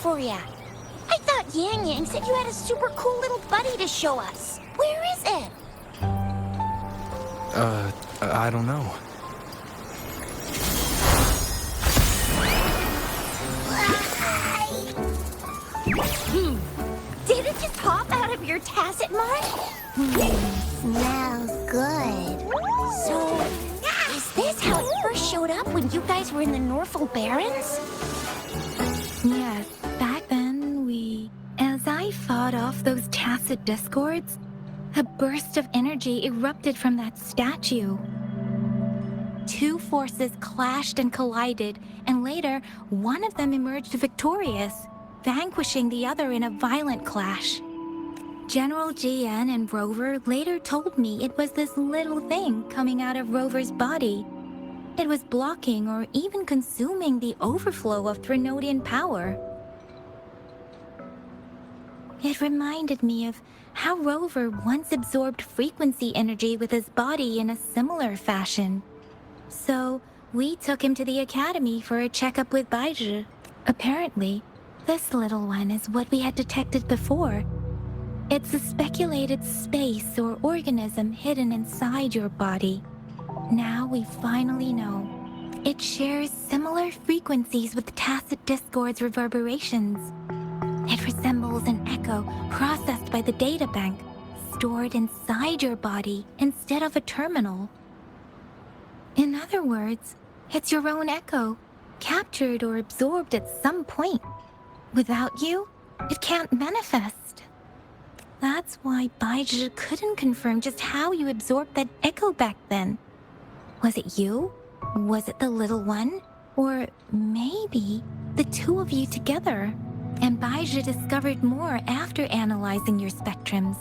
for ya. I thought Yang Yang said you had a super cool little buddy to show us. Where is it? I don't know. Did it just pop out of your tacit mark? Smells good. So, is this how it first showed up when you guys were in the Norfolk Barrens? Yes, back then as I fought off those tacit discords, a burst of energy erupted from that statue. Two forces clashed and collided, and later, one of them emerged victorious, vanquishing the other in a violent clash. General GN and Rover later told me it was this little thing coming out of Rover's body. It was blocking or even consuming the overflow of Threnodian power. It reminded me of how Rover once absorbed frequency energy with his body in a similar fashion. So, we took him to the academy for a checkup with Baizhi. Apparently, this little one is what we had detected before. It's a speculated space or organism hidden inside your body. Now we finally know. It shares similar frequencies with tacit discord's reverberations. It resembles an echo processed by the data bank, stored inside your body instead of a terminal. In other words, it's your own echo, captured or absorbed at some point. Without you, it can't manifest. That's why Baizhi couldn't confirm just how you absorbed that echo back then. Was it you? Was it the little one? Or maybe the two of you together? And Baizhi discovered more after analyzing your spectrums.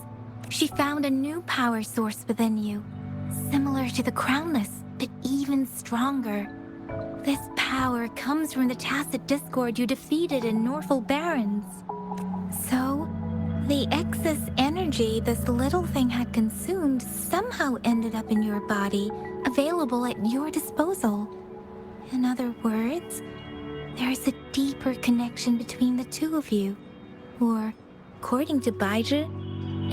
She found a new power source within you, similar to the Crownless, but even stronger. This power comes from the tacit discord you defeated in Norfolk Barrens. So, the excess energy this little thing had consumed somehow ended up in your body, available at your disposal. In other words, there's a deeper connection between the two of you. Or, according to Baizhi,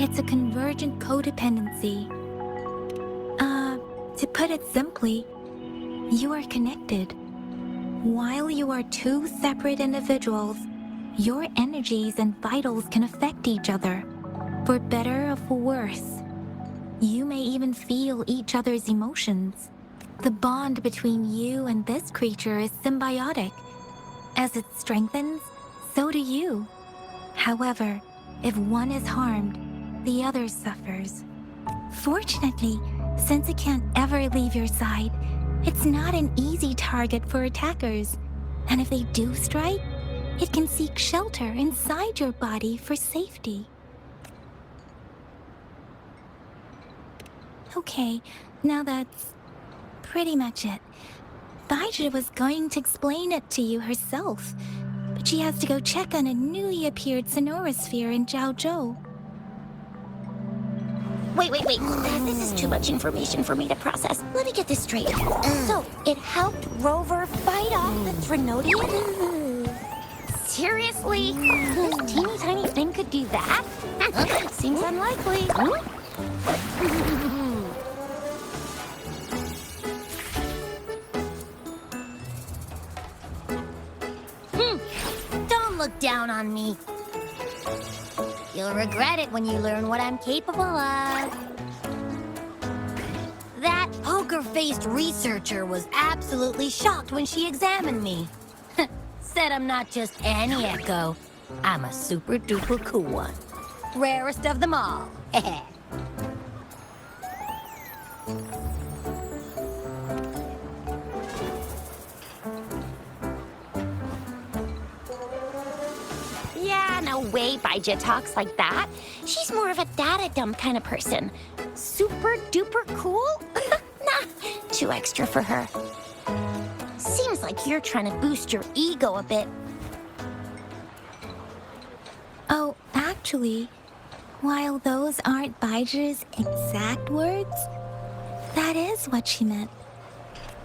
it's a convergent codependency. To put it simply, you are connected. While you are two separate individuals, your energies and vitals can affect each other, for better or for worse. You may even feel each other's emotions. The bond between you and this creature is symbiotic. As it strengthens, so do you. However, if one is harmed, the other suffers. Fortunately, since it can't ever leave your side, it's not an easy target for attackers. And if they do strike, it can seek shelter inside your body for safety. Okay, now that's pretty much it. Baizhi was going to explain it to you herself, but she has to go check on a newly appeared sonorosphere in Jiaozhou. Wait. This is too much information for me to process. Let me get this straight. So, it helped Rover fight off the Threnodian? Seriously? This teeny tiny thing could do that? Seems unlikely. Don't look down on me. You'll regret it when you learn what I'm capable of. That poker-faced researcher was absolutely shocked when she examined me. Said I'm not just any echo. I'm a super-duper cool one. Rarest of them all. Yeah, no way Baizhi talks like that. She's more of a data dump kind of person. Super-duper cool? Nah, too extra for her. Seems like you're trying to boost your ego a bit. Oh, actually, while those aren't Baizhi's exact words, that is what she meant.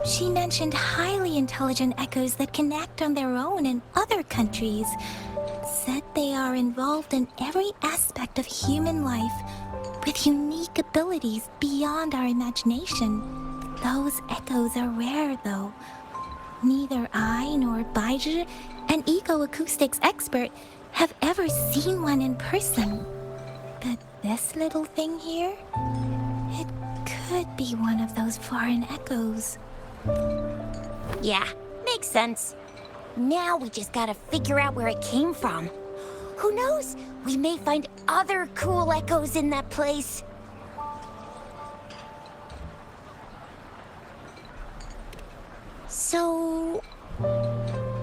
She mentioned highly intelligent echoes that can act on their own in other countries. said they are involved in every aspect of human life, with unique abilities beyond our imagination. Those echoes are rare, though. Neither I nor Baiju, an eco-acoustics expert, have ever seen one in person. But this little thing here, it could be one of those foreign echoes. Yeah, makes sense. Now we just gotta figure out where it came from. Who knows? We may find other cool echoes in that place. So,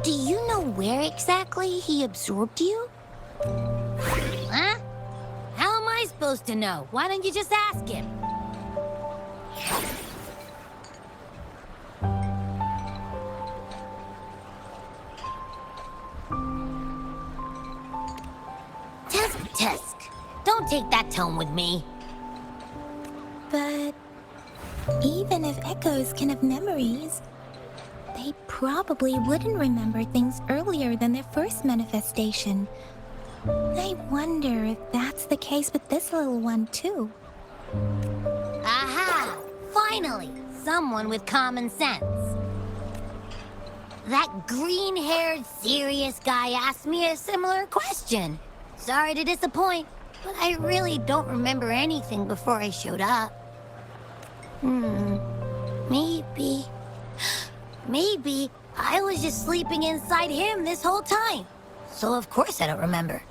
do you know where exactly he absorbed you? Huh? How am I supposed to know? Why don't you just ask him? Tisk. Don't take that tone with me. But even if echoes can have memories, they probably wouldn't remember things earlier than their first manifestation. I wonder if that's the case with this little one, too. Aha! Finally! Someone with common sense. That green-haired, serious guy asked me a similar question. Sorry to disappoint, but I really don't remember anything before I showed up. Maybe I was just sleeping inside him this whole time. So of course I don't remember.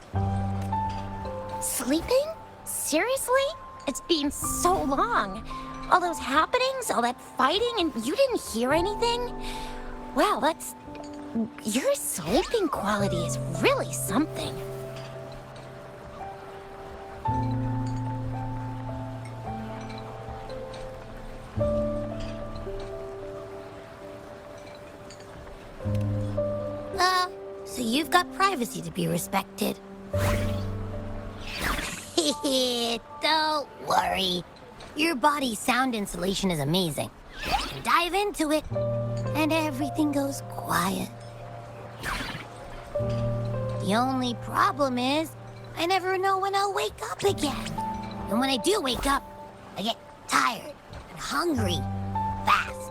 Sleeping? Seriously? It's been so long. All those happenings, all that fighting, and you didn't hear anything? Wow, your sleeping quality is really something. So you've got privacy to be respected. Don't worry. Your body's sound insulation is amazing. Dive into it, and everything goes quiet. The only problem is, I never know when I'll wake up again. And when I do wake up, I get tired and hungry fast.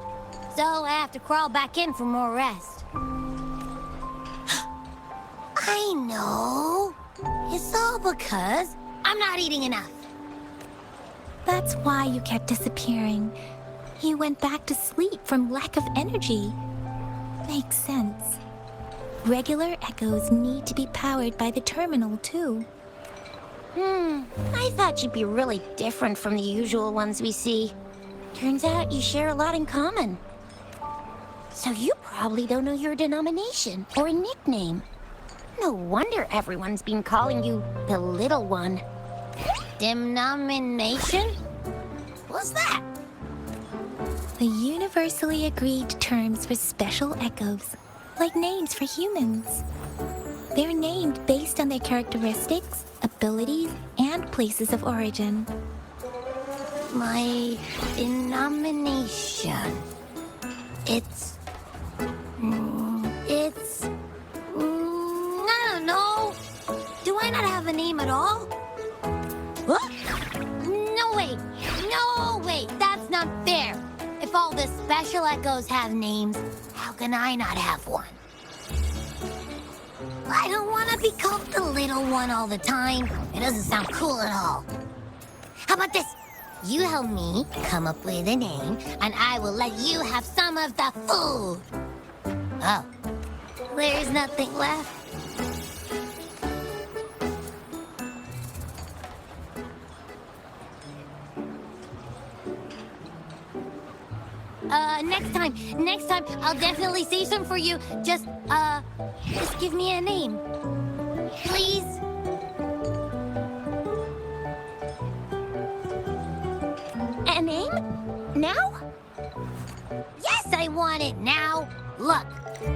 So I have to crawl back in for more rest. I know. It's all because I'm not eating enough. That's why you kept disappearing. You went back to sleep from lack of energy. Makes sense. Regular echoes need to be powered by the terminal, too. I thought you'd be really different from the usual ones we see. Turns out you share a lot in common. So you probably don't know your denomination or a nickname. No wonder everyone's been calling you the Little One. Denomination? What's that? The universally agreed terms for special echoes, like names for humans. They're named based on their characteristics, abilities, and places of origin. My denomination. I don't know. Do I not have a name at all? What? No way, that's not fair. If all the special echoes have names, how can I not have one? I don't want to be called the little one all the time. It doesn't sound cool at all. How about this? You help me come up with a name, and I will let you have some of the food. Oh, there's nothing left. Next time, I'll definitely say some for you. Just give me a name. Please? A name? Now? Yes, I want it now. Look,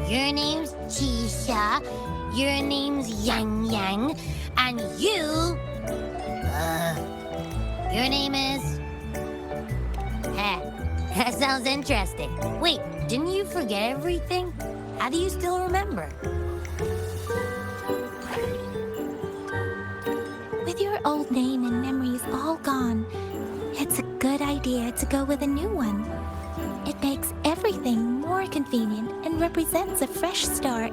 your name's Chisha, your name's Yang Yang, and your name is... That sounds interesting. Wait, didn't you forget everything? How do you still remember? With your old name and memories all gone, it's a good idea to go with a new one. It makes everything more convenient and represents a fresh start.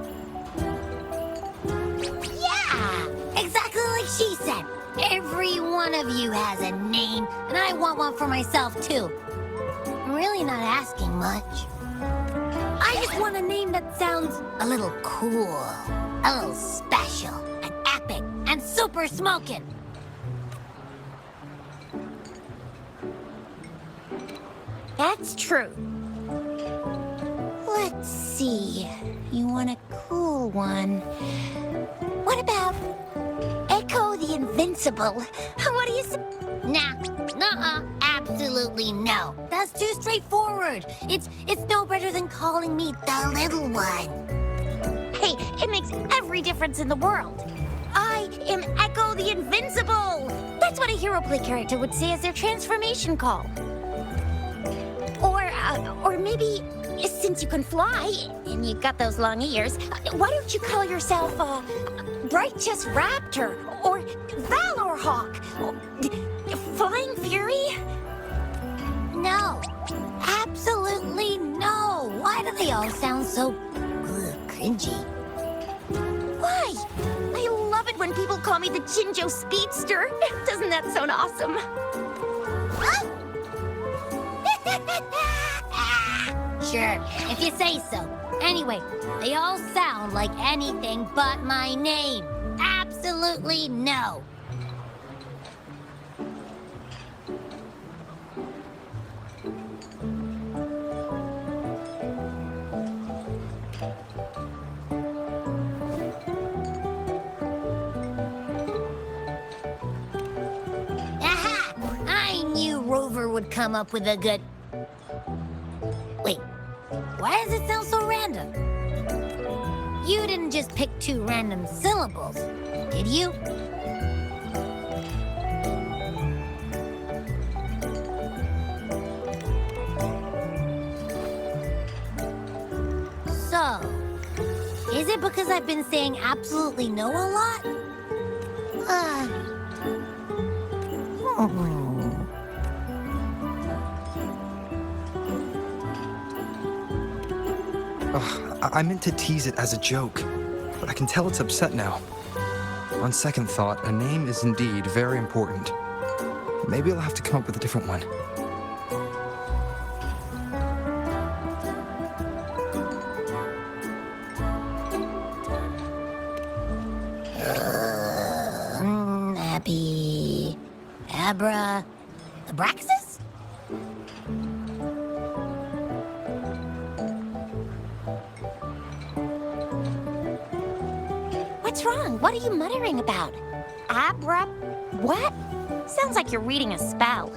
Yeah, exactly like she said. Every one of you has a name, and I want one for myself, too. I'm really not asking much. I just want a name that sounds a little cool, a little special, and epic, and super smoking. That's true. Let's see. You want a cool one. What about Echo the Invincible? What do you say? Nah, nuh-uh, absolutely no. That's too straightforward. It's no better than calling me the little one. Hey, it makes every difference in the world. I am Echo the Invincible! That's what a hero play character would say as their transformation call. Or maybe, since you can fly, and you've got those long ears, why don't you call yourself, Righteous Raptor, or Valor Hawk, or Flying Fury? No, absolutely no. Why do they all sound so cringy? Why? I love it when people call me the Jinjo Speedster. Doesn't that sound awesome? Huh? Sure, if you say so. Anyway, they all sound like anything but my name. Absolutely no. Aha! I knew Rover would come up with a good... Wait, why does it sound so random? You didn't just pick two random syllables, did you? So, is it because I've been saying absolutely no a lot? I meant to tease it as a joke, but I can tell it's upset now. On second thought, a name is indeed very important. Maybe I'll have to come up with a different one. Abby... Abra... Abraxas? What's wrong? What are you muttering about? Abra... what? Sounds like you're reading a spell.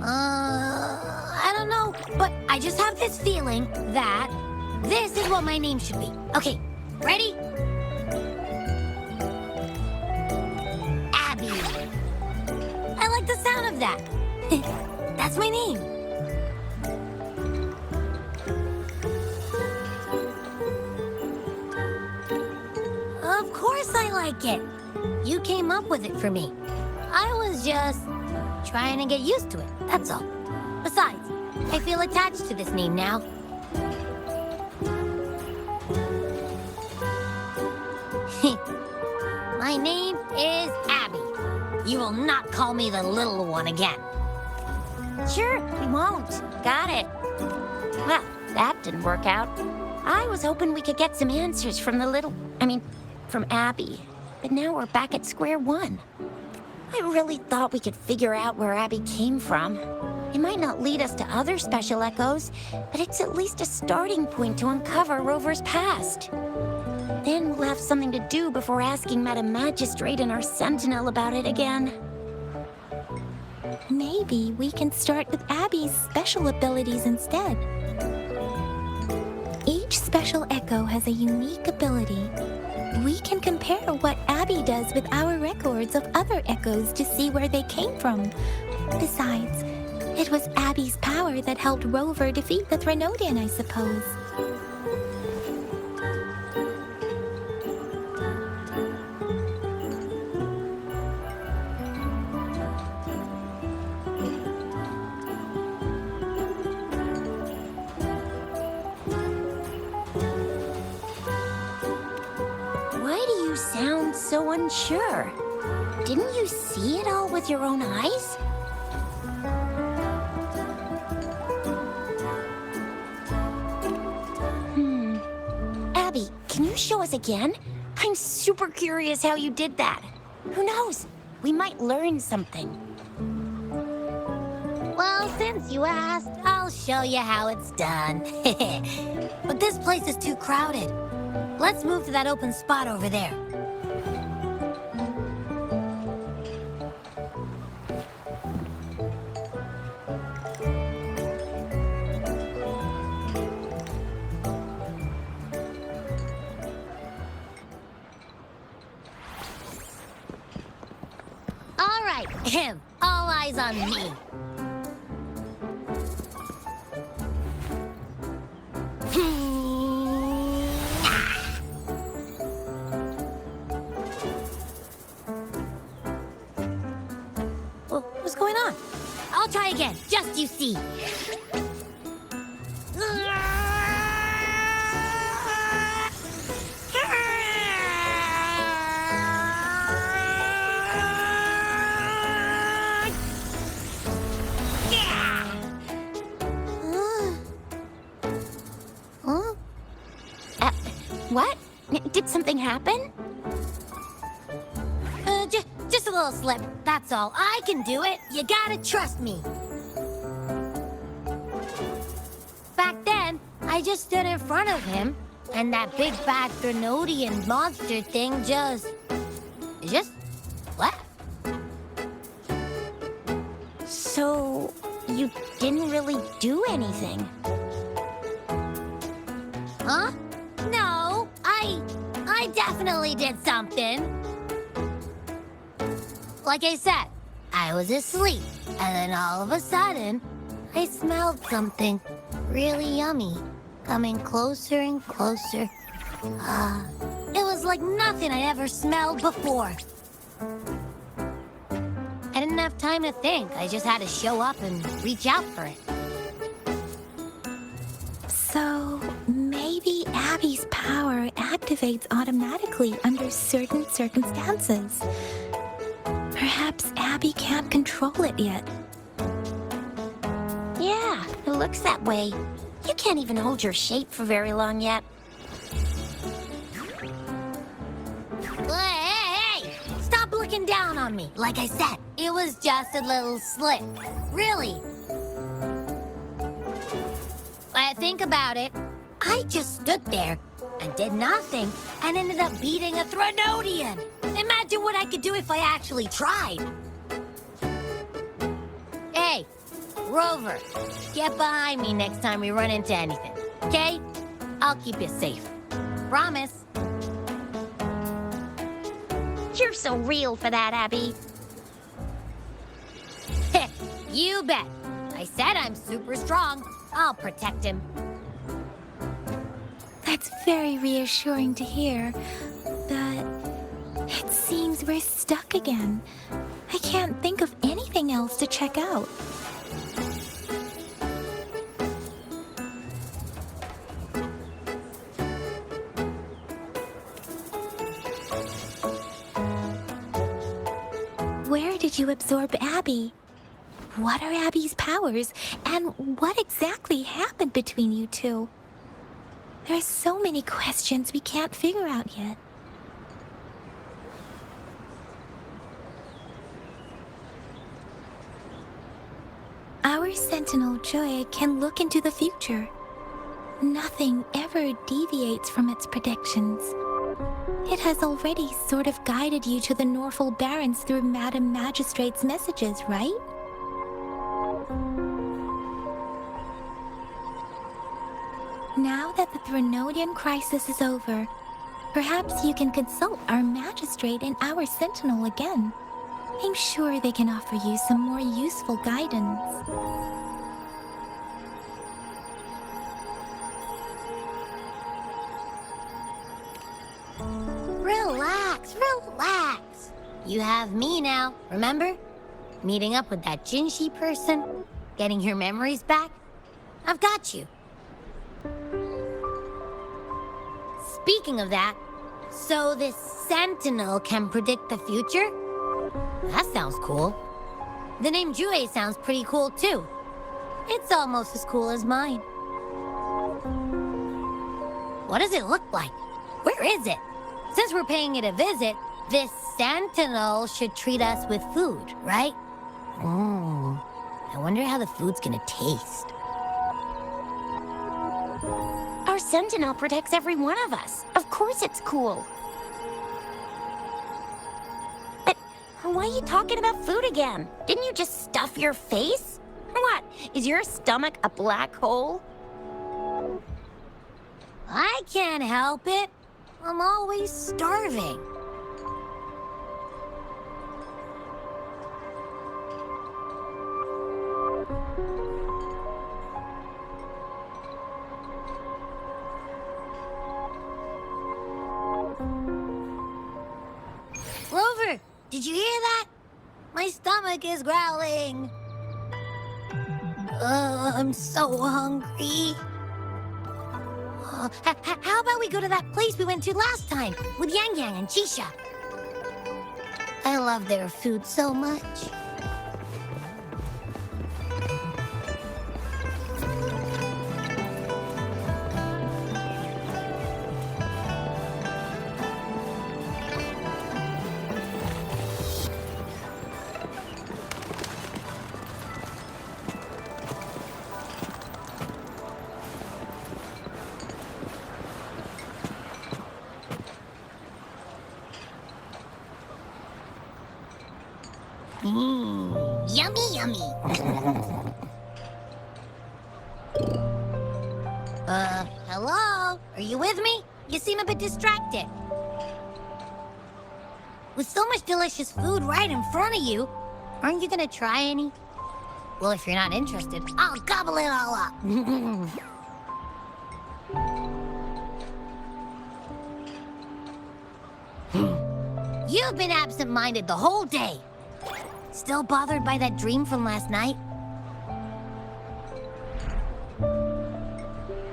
I don't know, but I just have this feeling that this is what my name should be. Okay, ready? Abby. I like the sound of that. That's my name. Of course I like it. You came up with it for me. I was just trying to get used to it, that's all. Besides, I feel attached to this name now. My name is Abby. You will not call me the little one again. Sure, we won't. Got it. Well, that didn't work out. I was hoping we could get some answers from from Abby. But now we're back at square one. I really thought we could figure out where Abby came from. It might not lead us to other special echoes, but it's at least a starting point to uncover Rover's past. Then we'll have something to do before asking Madam Magistrate and our Sentinel about it again. Maybe we can start with Abby's special abilities instead. Each special echo has a unique ability. We can compare what Abby does with our records of other echoes to see where they came from. Besides, it was Abby's power that helped Rover defeat the Threnodian, I suppose. sound so unsure. Didn't you see it all with your own eyes? Abby, can you show us again? I'm super curious how you did that. Who knows? We might learn something. Well, since you asked, I'll show you how it's done. But this place is too crowded. Let's move to that open spot over there. All right, all eyes on me. What's going on? I'll try again, just you see. Huh? What? Did something happen? Just a little slip, that's all. I can do it. You gotta trust me. Back then, I just stood in front of him, and that big bad Grenodian monster thing just left. So, you didn't really do anything? Huh? No, I definitely did something. Like I said, I was asleep, and then all of a sudden, I smelled something really yummy coming closer and closer. It was like nothing I'd ever smelled before. I didn't have time to think. I just had to show up and reach out for it. So, maybe Abby's power activates automatically under certain circumstances. Perhaps Abby can't control it yet. Yeah, it looks that way. You can't even hold your shape for very long yet. Hey! Stop looking down on me. Like I said, it was just a little slip. Really. But think about it. I just stood there and did nothing and ended up beating a Threnodian. Imagine what I could do if I actually tried. Hey, Rover, get behind me next time we run into anything, okay? I'll keep you safe. Promise. You're so real for that, Abby. You bet. I said I'm super strong. I'll protect him. That's very reassuring to hear, but it seems we're stuck again. I can't think of anything else to check out. Where did you absorb Abby? What are Abby's powers, and what exactly happened between you two? There are so many questions we can't figure out yet. Our Sentinel Joy can look into the future. Nothing ever deviates from its predictions. It has already sort of guided you to the Norfolk Barrens through Madam Magistrate's messages, right? Now that the Threnodian crisis is over, perhaps you can consult our Magistrate and our Sentinel again. I'm sure they can offer you some more useful guidance. Relax, relax. You have me now, remember? Meeting up with that Jinshi person, getting your memories back. I've got you. Speaking of that, So this sentinel can predict the future? That sounds cool. The name Jue sounds pretty cool too. It's almost as cool as mine. What does it look like? Where is it? Since we're paying it a visit, this sentinel should treat us with food, right? I wonder how the food's gonna taste. Our sentinel protects every one of us. Of course it's cool. But why are you talking about food again? Didn't you just stuff your face? What? Is your stomach a black hole? I can't help it. I'm always starving. Rover, did you hear that? My stomach is growling. I'm so hungry. How about we go to that place we went to last time with Yang Yang and Chisha? I love their food so much. Yummy, yummy. Hello? Are you with me? You seem a bit distracted. With so much delicious food right in front of you, aren't you gonna try any? Well, if you're not interested, I'll gobble it all up. You've been absent-minded the whole day. Still bothered by that dream from last night?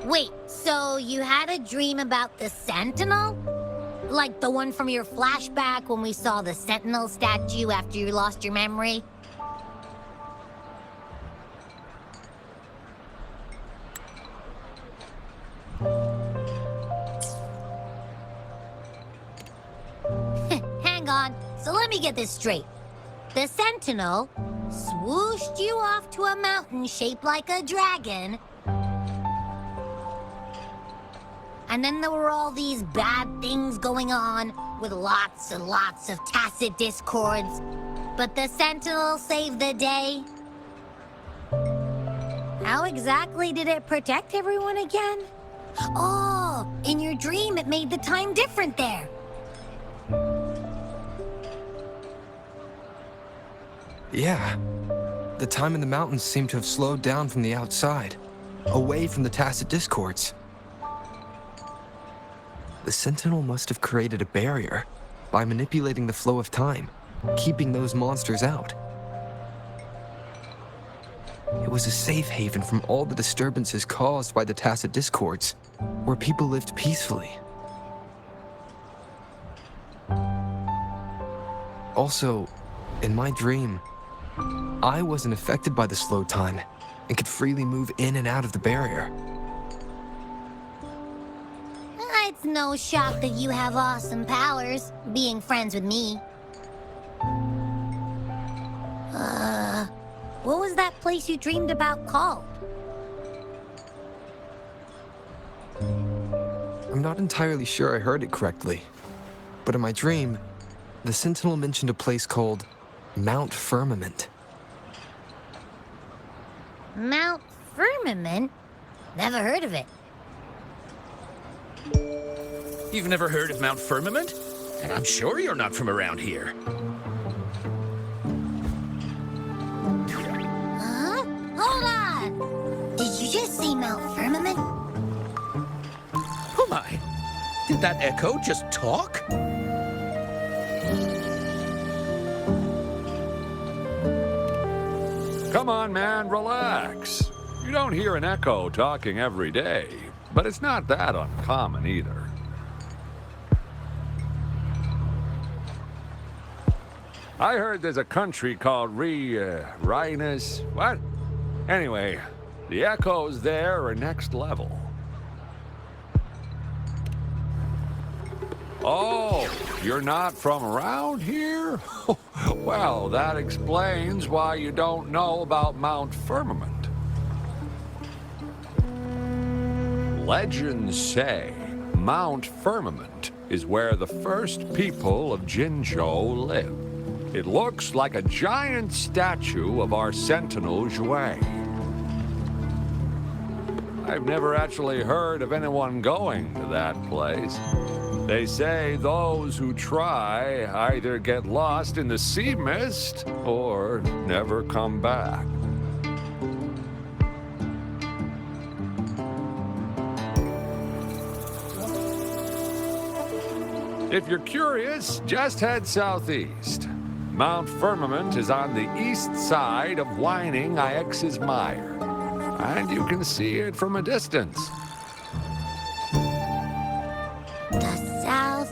Wait, so you had a dream about the Sentinel? Like the one from your flashback when we saw the Sentinel statue after you lost your memory? Hang on, so let me get this straight. The Sentinel swooshed you off to a mountain shaped like a dragon. And then there were all these bad things going on with lots and lots of tacit discords. But the Sentinel saved the day. How exactly did it protect everyone again? Oh, in your dream it made the time different there. Yeah. The time in the mountains seemed to have slowed down from the outside, away from the tacit discords. The Sentinel must have created a barrier by manipulating the flow of time, keeping those monsters out. It was a safe haven from all the disturbances caused by the tacit discords, where people lived peacefully. Also, in my dream, I wasn't affected by the slow time and could freely move in and out of the barrier. It's no shock that you have awesome powers, being friends with me. What was that place you dreamed about called? I'm not entirely sure I heard it correctly, but in my dream, the Sentinel mentioned a place called Mount Firmament. Mount Firmament? Never heard of it. You've never heard of Mount Firmament? And I'm sure you're not from around here. Huh? Hold on! Did you just say Mount Firmament? Oh my! Did that echo just talk? Come on, man, relax. You don't hear an echo talking every day, but it's not that uncommon either. I heard there's a country called Rhinus. What? Anyway, the echoes there are next level. Oh, you're not from around here? Well, that explains why you don't know about Mount Firmament. Legends say Mount Firmament is where the first people of Jinzhou lived. It looks like a giant statue of our sentinel Zhui. I've never actually heard of anyone going to that place. They say those who try either get lost in the sea mist or never come back. If you're curious, just head southeast. Mount Firmament is on the east side of Whining Ix's Mire, and you can see it from a distance. The southeast.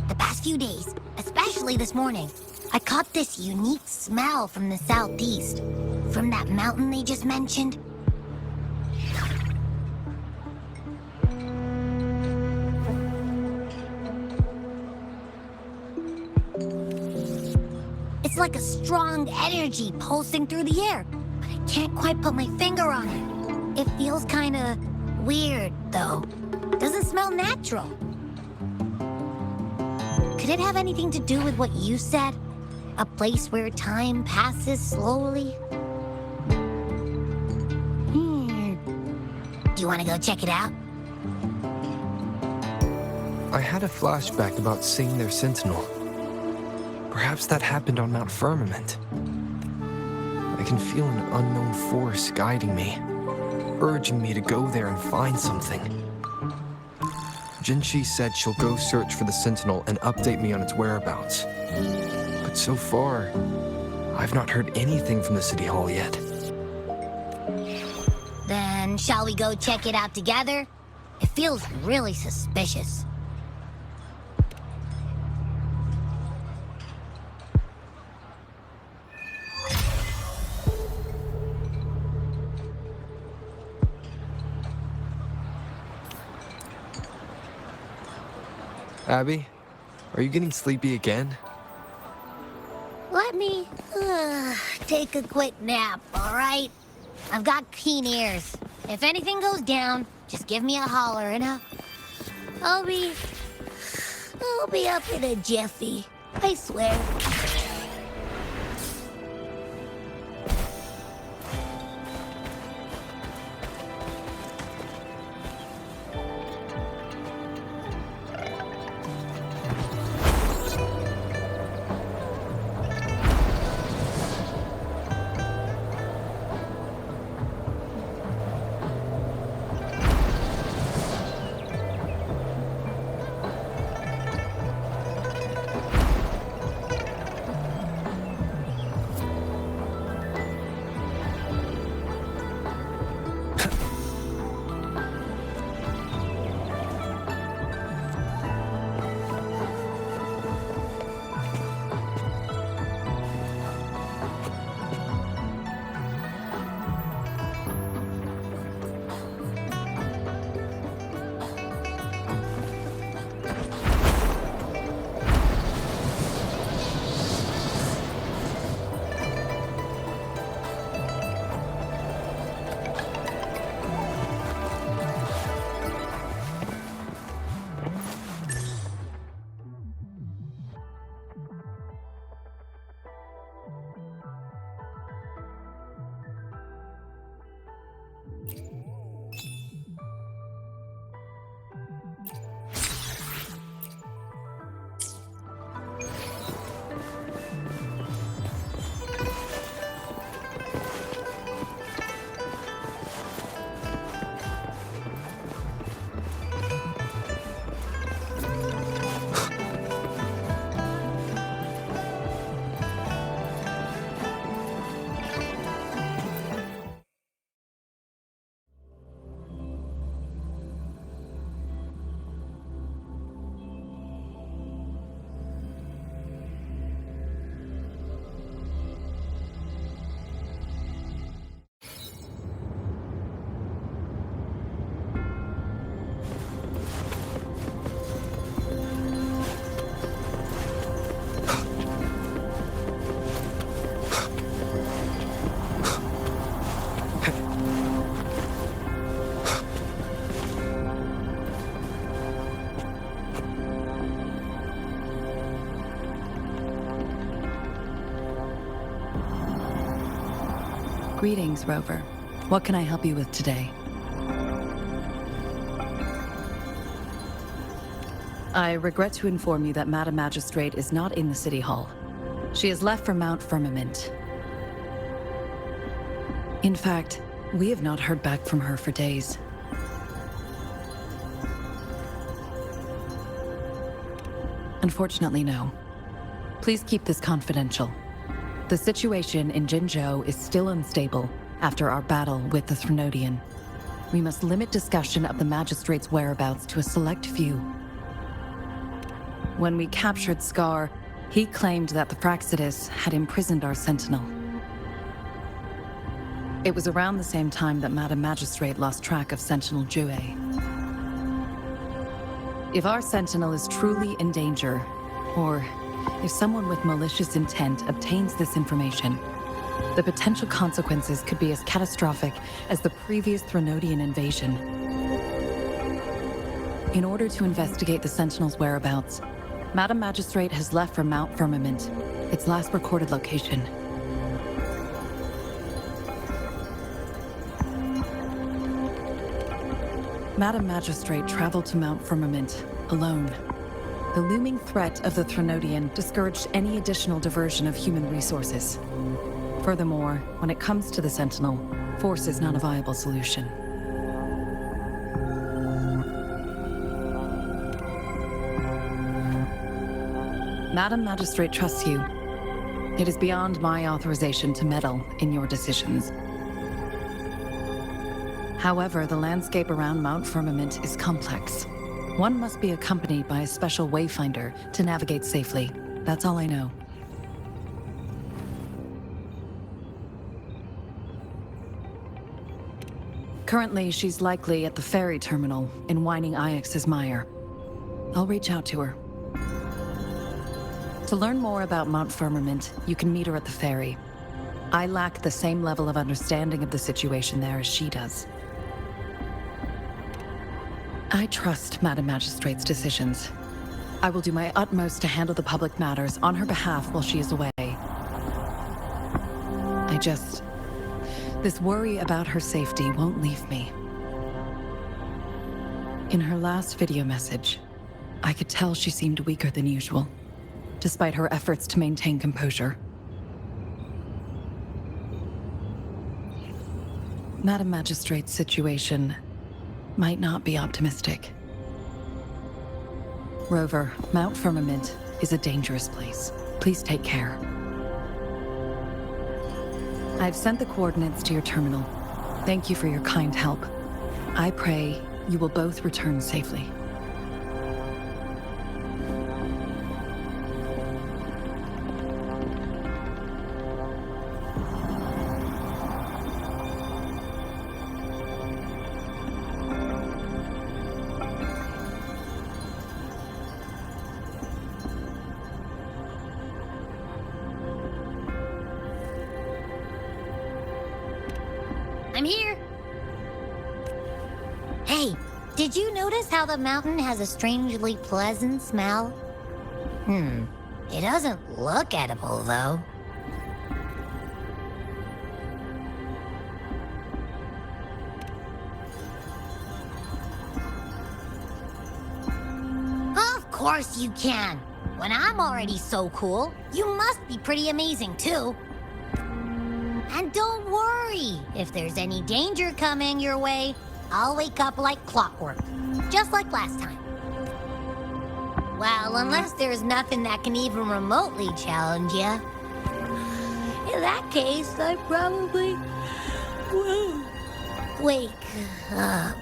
The past few days, especially this morning, I caught this unique smell from the southeast. From that mountain they just mentioned. It's like a strong energy pulsing through the air, but I can't quite put my finger on it. It feels kinda weird, though. Doesn't smell natural. Could it have anything to do with what you said? A place where time passes slowly? Do you want to go check it out? I had a flashback about seeing their sentinel. Perhaps that happened on Mount Firmament. I can feel an unknown force guiding me, urging me to go there and find something. Jinshi said she'll go search for the sentinel and update me on its whereabouts. But so far, I've not heard anything from the City Hall yet. Then shall we go check it out together? It feels really suspicious. Abby, are you getting sleepy again? Let me take a quick nap, all right? I've got keen ears. If anything goes down, just give me a holler and I'll be up in a jiffy. I swear. Greetings, Rover. What can I help you with today? I regret to inform you that Madam Magistrate is not in the City Hall. She has left for Mount Firmament. In fact, we have not heard back from her for days. Unfortunately, no. Please keep this confidential. The situation in Jinzhou is still unstable after our battle with the Threnodian. We must limit discussion of the Magistrate's whereabouts to a select few. When we captured Scar, he claimed that the Praxidus had imprisoned our Sentinel. It was around the same time that Madam Magistrate lost track of Sentinel Jue. If our Sentinel is truly in danger, or if someone with malicious intent obtains this information, the potential consequences could be as catastrophic as the previous Threnodian invasion. In order to investigate the Sentinel's whereabouts, Madam Magistrate has left for Mount Firmament, its last recorded location. Madam Magistrate traveled to Mount Firmament alone. The looming threat of the Threnodian discouraged any additional diversion of human resources. Furthermore, when it comes to the Sentinel, force is not a viable solution. Madam Magistrate trusts you. It is beyond my authorization to meddle in your decisions. However, the landscape around Mount Firmament is complex. One must be accompanied by a special wayfinder to navigate safely. That's all I know. Currently, she's likely at the ferry terminal in Whining Ix's Mire. I'll reach out to her. To learn more about Mount Firmament, you can meet her at the ferry. I lack the same level of understanding of the situation there as she does. I trust Madam Magistrate's decisions. I will do my utmost to handle the public matters on her behalf while she is away. This worry about her safety won't leave me. In her last video message, I could tell she seemed weaker than usual, despite her efforts to maintain composure. Madam Magistrate's situation might not be optimistic. Rover, Mount Firmament is a dangerous place. Please take care. I've sent the coordinates to your terminal. Thank you for your kind help. I pray you will both return safely. I'm here. Hey, did you notice how the mountain has a strangely pleasant smell? It doesn't look edible, though. Of course you can. When I'm already so cool, you must be pretty amazing, too. And don't worry, if there's any danger coming your way, I'll wake up like clockwork, just like last time. Well, unless there's nothing that can even remotely challenge you. In that case, I probably will wake up.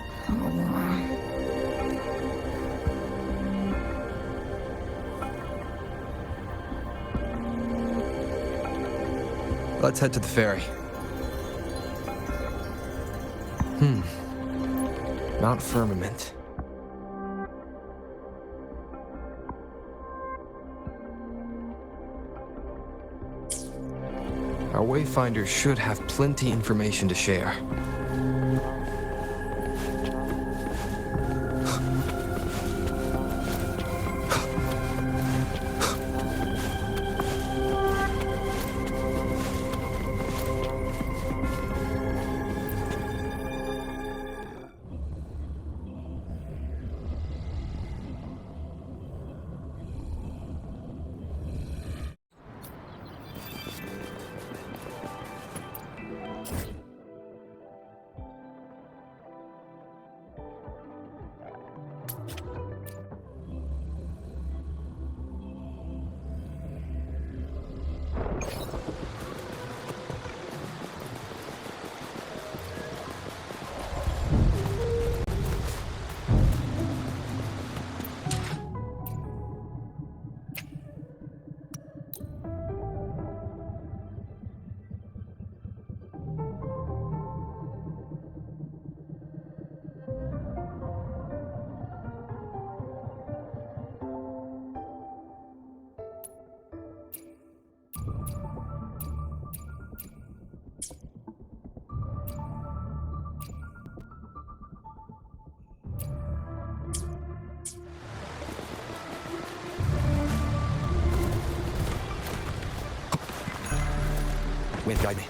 Let's head to the ferry. Mount Firmament. Our Wayfinder should have plenty information to share. Wind, guide me.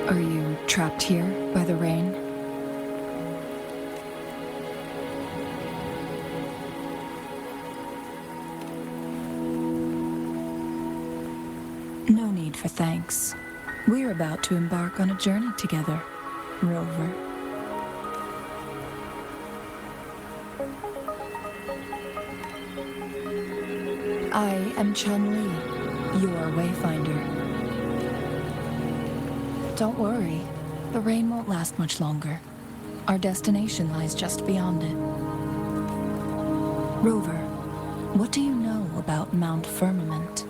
Are you trapped here by the rain? No need for thanks. We're about to embark on a journey together, Rover. I am Chun-Li, your wayfinder. Don't worry, the rain won't last much longer. Our destination lies just beyond it. Rover, what do you know about Mount Firmament?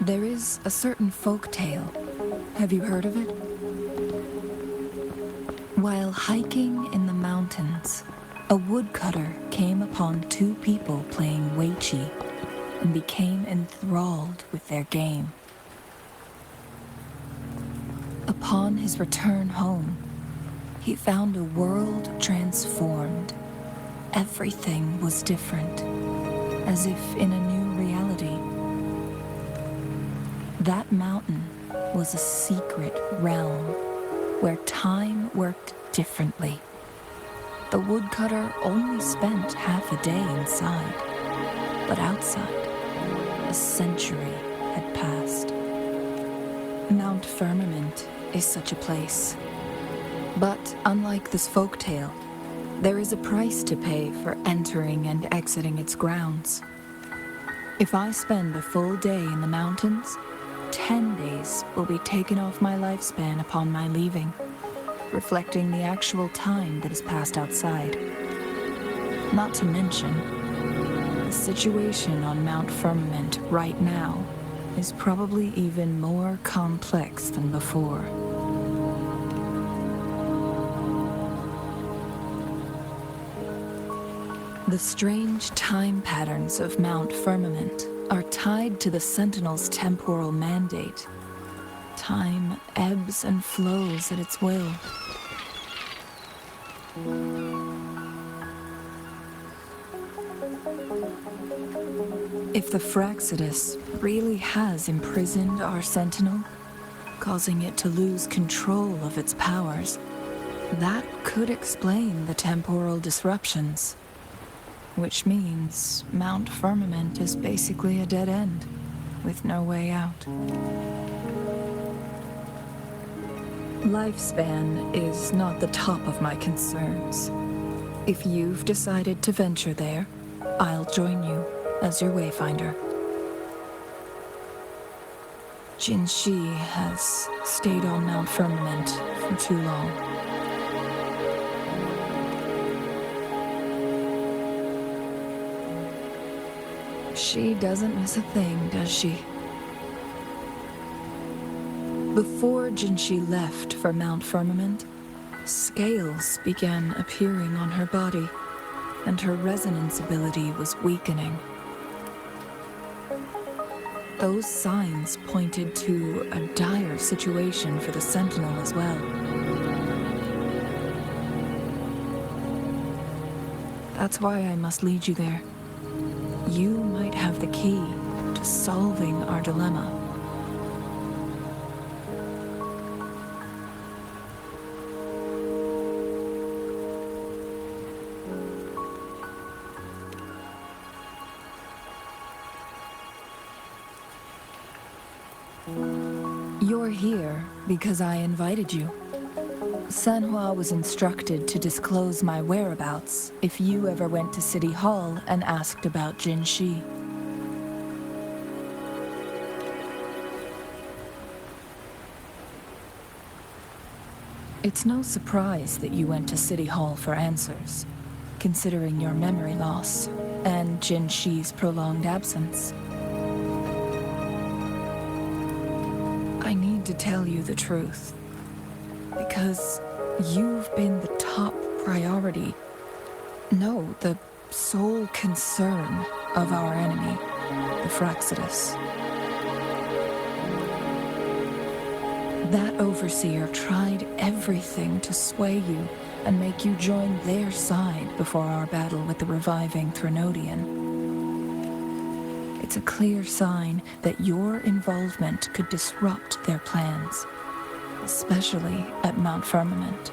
There is a certain folk tale. Have you heard of it? While hiking in the mountains, a woodcutter came upon two people playing Weiqi and became enthralled with their game. Upon his return home, he found a world transformed. Everything was different, as if in a new reality. That mountain was a secret realm where time worked differently. The woodcutter only spent half a day inside, but outside, a century had passed. Mount Firmament is such a place. But unlike this folktale, there is a price to pay for entering and exiting its grounds. If I spend a full day in the mountains, 10 days will be taken off my lifespan upon my leaving, reflecting the actual time that has passed outside. Not to mention, the situation on Mount Firmament right now is probably even more complex than before. The strange time patterns of Mount Firmament are tied to the Sentinel's temporal mandate. Time ebbs and flows at its will. If the Fraxidus really has imprisoned our Sentinel, causing it to lose control of its powers, that could explain the temporal disruptions. Which means Mount Firmament is basically a dead end, with no way out. Lifespan is not the top of my concerns. If you've decided to venture there, I'll join you as your wayfinder. Jinshi has stayed on Mount Firmament for too long. She doesn't miss a thing, does she? Before Jinshi left for Mount Firmament, scales began appearing on her body, and her resonance ability was weakening. Those signs pointed to a dire situation for the Sentinel as well. That's why I must lead you there. You might have the key to solving our dilemma. You're here because I invited you. Sanhua was instructed to disclose my whereabouts if you ever went to City Hall and asked about Jin Shi. It's no surprise that you went to City Hall for answers, considering your memory loss and Jin Shi's prolonged absence. I need to tell you the truth, because you've been the top priority, no, the sole concern of our enemy, the Fraxidus. That overseer tried everything to sway you and make you join their side before our battle with the reviving Threnodian. It's a clear sign that your involvement could disrupt their plans, especially at Mount Firmament.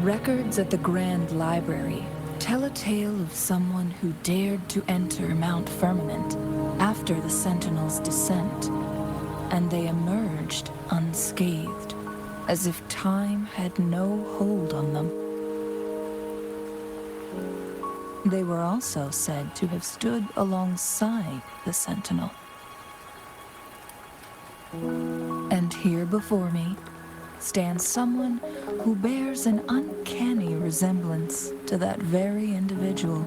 Records at the Grand Library tell a tale of someone who dared to enter Mount Firmament after the Sentinels' descent, and they emerged unscathed, as if time had no hold on them. They were also said to have stood alongside the Sentinel. And here before me stands someone who bears an uncanny resemblance to that very individual.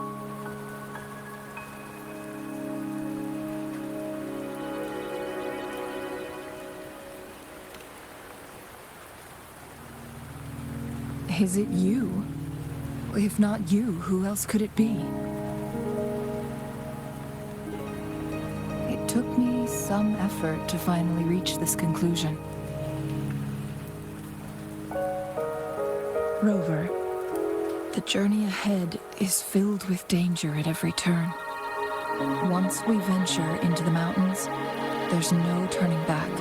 Is it you? If not you, who else could it be? It took me some effort to finally reach this conclusion. Rover, the journey ahead is filled with danger at every turn. Once we venture into the mountains, there's no turning back.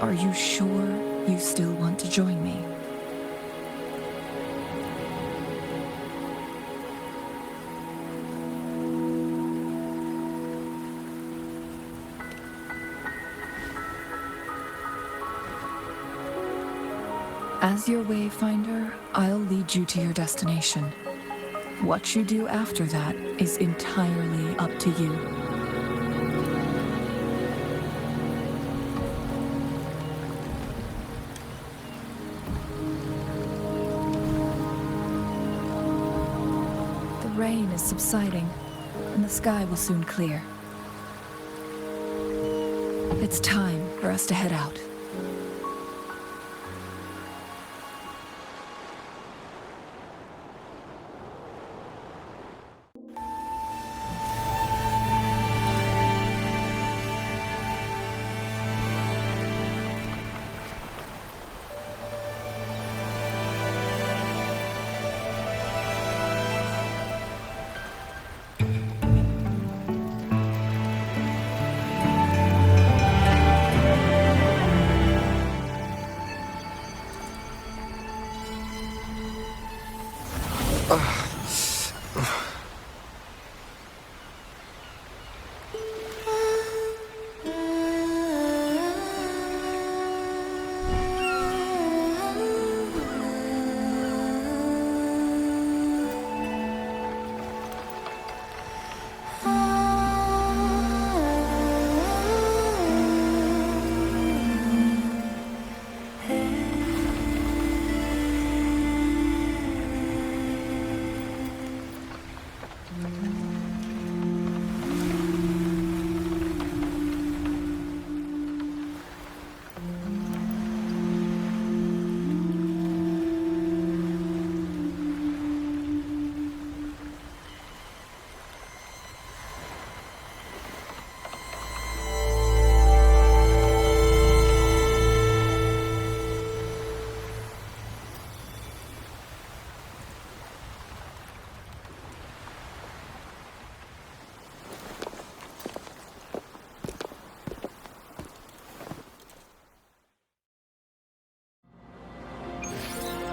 Are you sure you still want to join me? As your wayfinder, I'll lead you to your destination. What you do after that is entirely up to you. The rain is subsiding, and the sky will soon clear. It's time for us to head out.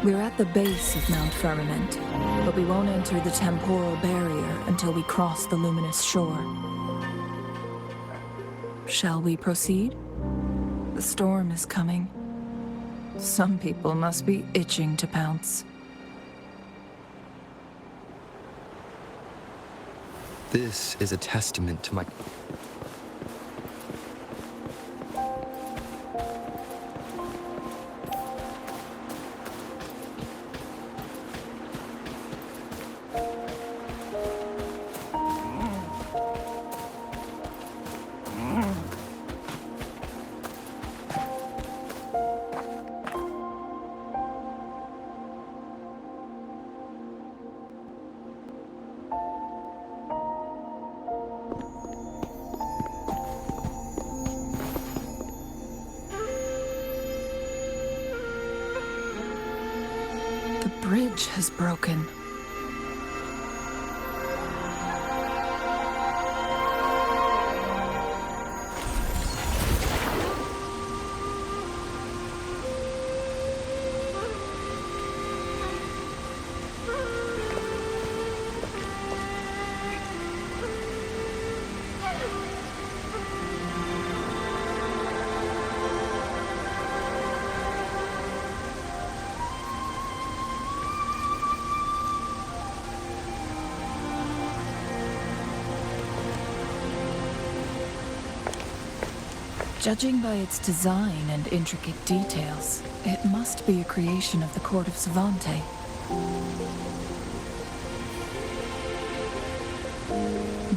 We're at the base of Mount Firmament, but we won't enter the temporal barrier until we cross the luminous shore. Shall we proceed? The storm is coming. Some people must be itching to pounce. This is a testament to my... The bridge has broken. Judging by its design and intricate details, it must be a creation of the court of Savante.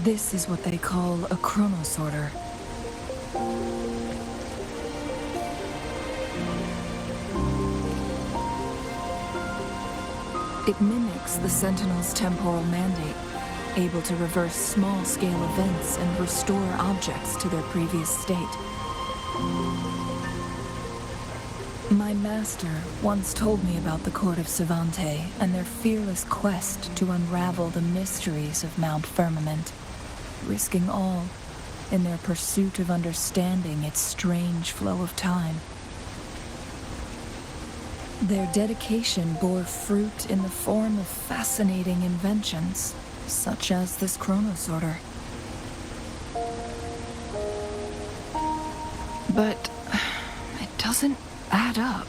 This is what they call a chronosorter. It mimics the Sentinel's temporal mandate, able to reverse small-scale events and restore objects to their previous state. My master once told me about the court of Savante and their fearless quest to unravel the mysteries of Mount Firmament, risking all in their pursuit of understanding its strange flow of time. Their dedication bore fruit in the form of fascinating inventions, such as this chronosorter. But it doesn't add up.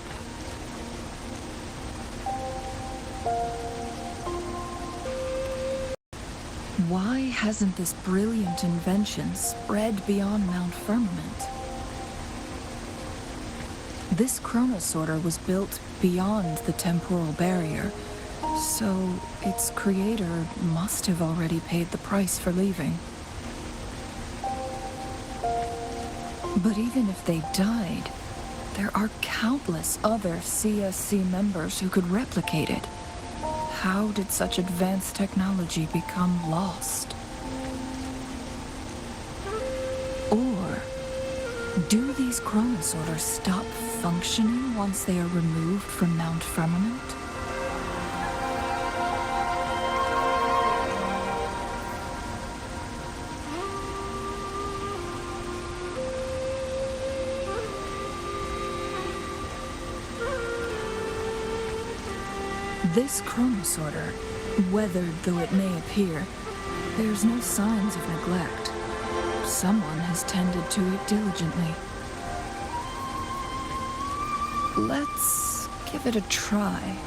Why hasn't this brilliant invention spread beyond Mount Firmament? This chronosorter was built beyond the temporal barrier, so its creator must have already paid the price for leaving. But even if they died, there are countless other CSC members who could replicate it. How did such advanced technology become lost? Or do these chronosorters stop functioning once they are removed from Mount Firmament? This chronosorter, weathered though it may appear, bears no signs of neglect. Someone has tended to it diligently. Let's give it a try.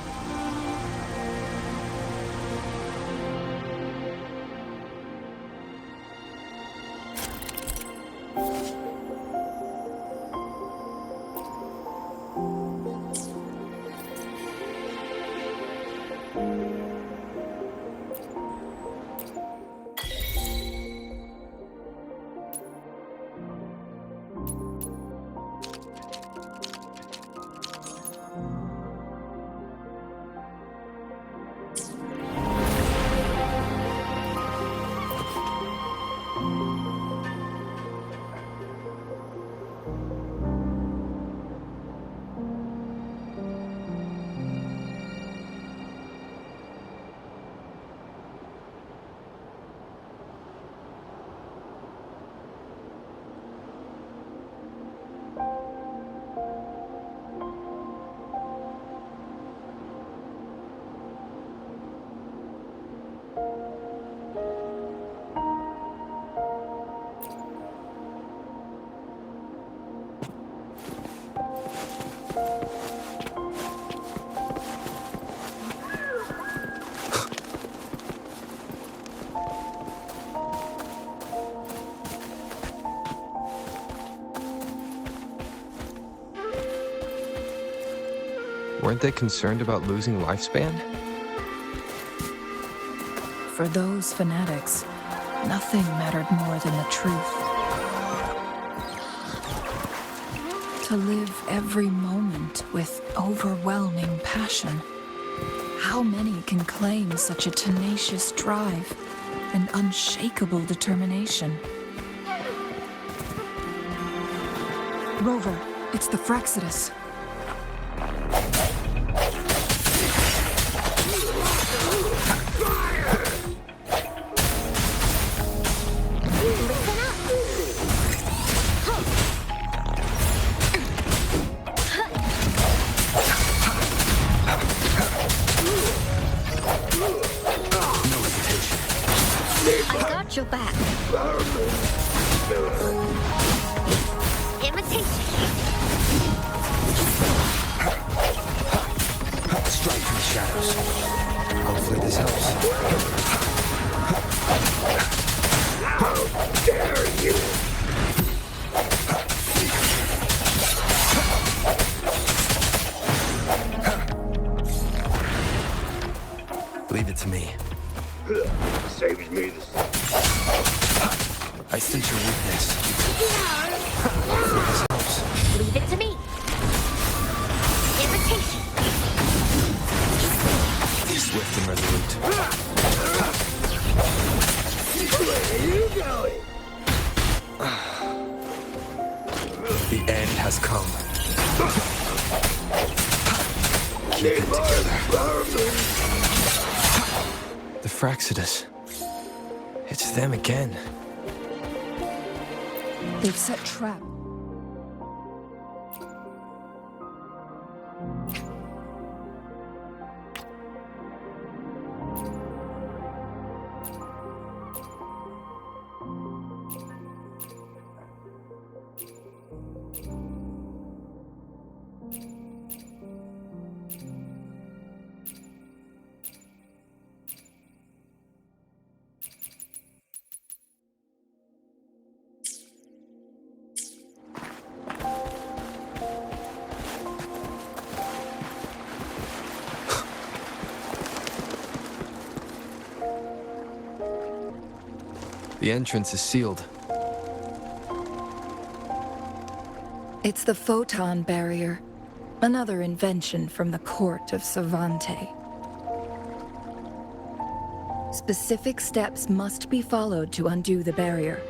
Weren't they concerned about losing lifespan? For those fanatics, nothing mattered more than the truth. To live every moment with overwhelming passion. How many can claim such a tenacious drive and unshakable determination? Rover, it's the Frexodus. I got your back. Imitation. Strike from the shadows. Hopefully this helps. How dare you! Leave it to me. Saves me this. I sense your weakness. Hopefully this helps. Leave it to me. Imitation. Swift and resolute. Where are you going? The end has come. Keep it together. The Frexodus. It's them again. They've set trap. The entrance is sealed. It's the photon barrier, another invention from the court of Savante. Specific steps must be followed to undo the barrier.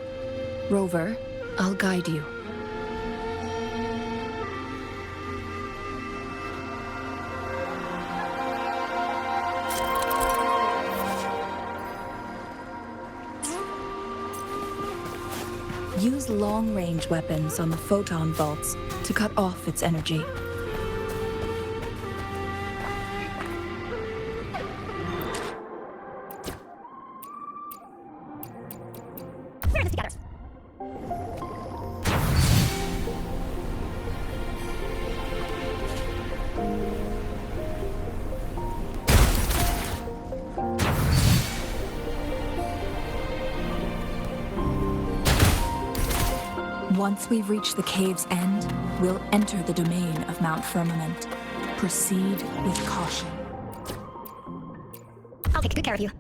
Rover, I'll guide you. Use long-range weapons on the photon vaults to cut off its energy. We're in this together. Once we've reached the cave's end, we'll enter the domain of Mount Firmament. Proceed with caution. I'll take good care of you.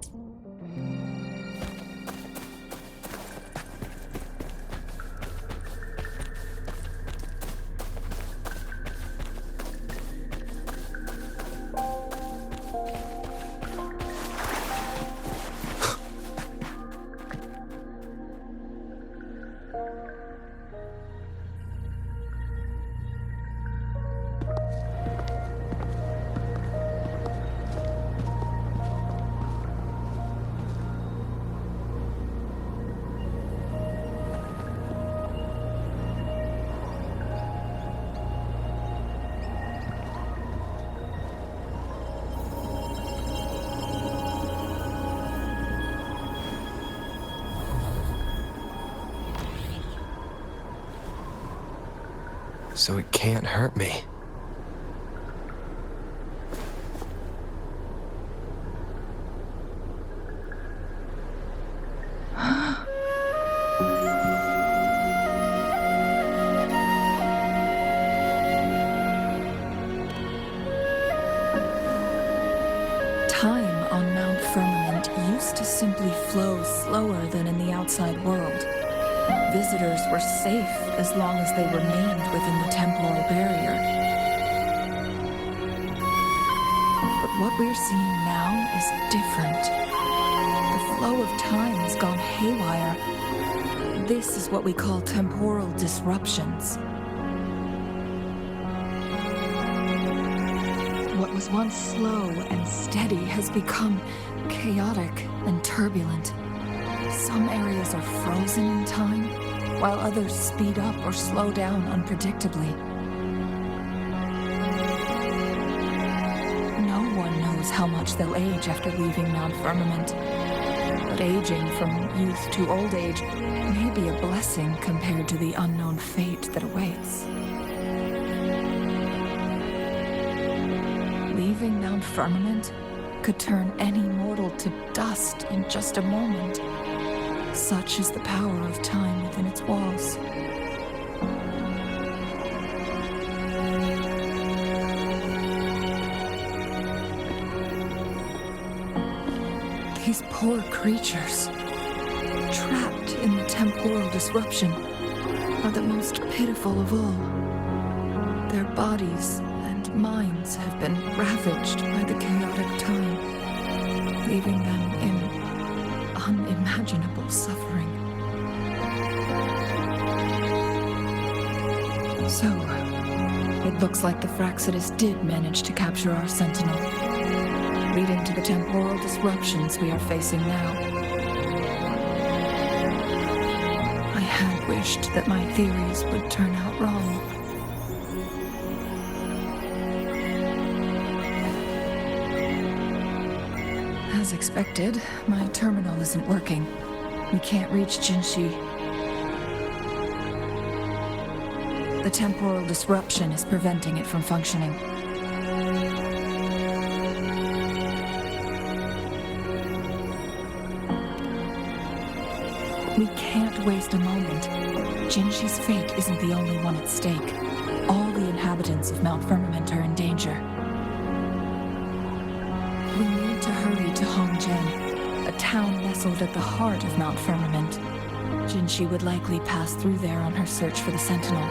So it can't hurt me. used to simply flow slower than in the outside world. Visitors were safe as long as they remained within the temporal barrier. But what we're seeing now is different. The flow of time has gone haywire. This is what we call temporal disruptions. What was once slow and steady has become chaotic and turbulent. Some areas are frozen in time, while others speed up or slow down unpredictably. No one knows how much they'll age after leaving Mount Firmament, but aging from youth to old age may be a blessing compared to the unknown fate that awaits. Leaving Mount Firmament could turn any mortal to dust in just a moment. Such is the power of time within its walls. These poor creatures, trapped in the temporal disruption, are the most pitiful of all. Their bodies and minds have been ravaged by the chaotic time, leaving them in unimaginable suffering. So, it looks like the Fraxidus did manage to capture our sentinel, leading to the temporal disruptions we are facing now. I had wished that my theories would turn out wrong. As expected, my terminal isn't working. We can't reach Jinshi. The temporal disruption is preventing it from functioning. We can't waste a moment. Jinshi's fate isn't the only one at stake. All the inhabitants of Mount Firmament are in danger. We need to hurry to Hongjian, a town nestled at the heart of Mount Firmament. Jinshi would likely pass through there on her search for the Sentinel.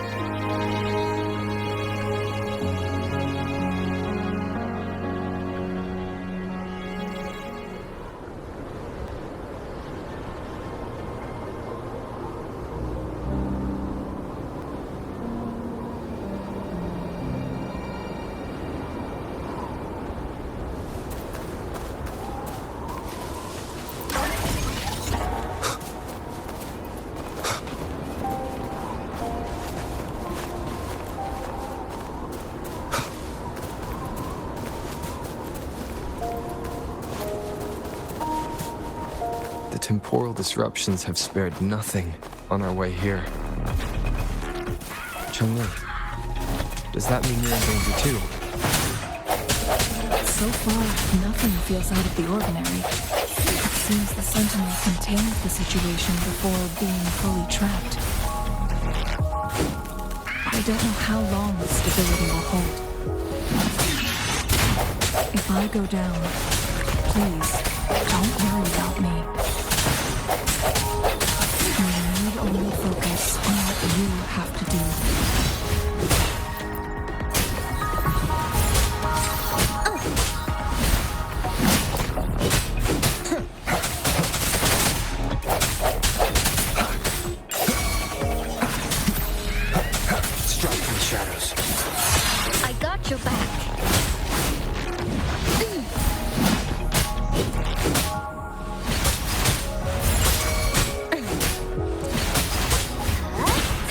Temporal disruptions have spared nothing on our way here. Chun-Li, does that mean you're in danger too? So far, nothing feels out of the ordinary. It seems the Sentinel contained the situation before being fully trapped. I don't know how long the stability will hold. If I go down, please, don't worry about me. You need only focus on what you have to do. Strike from the shadows. I got your back.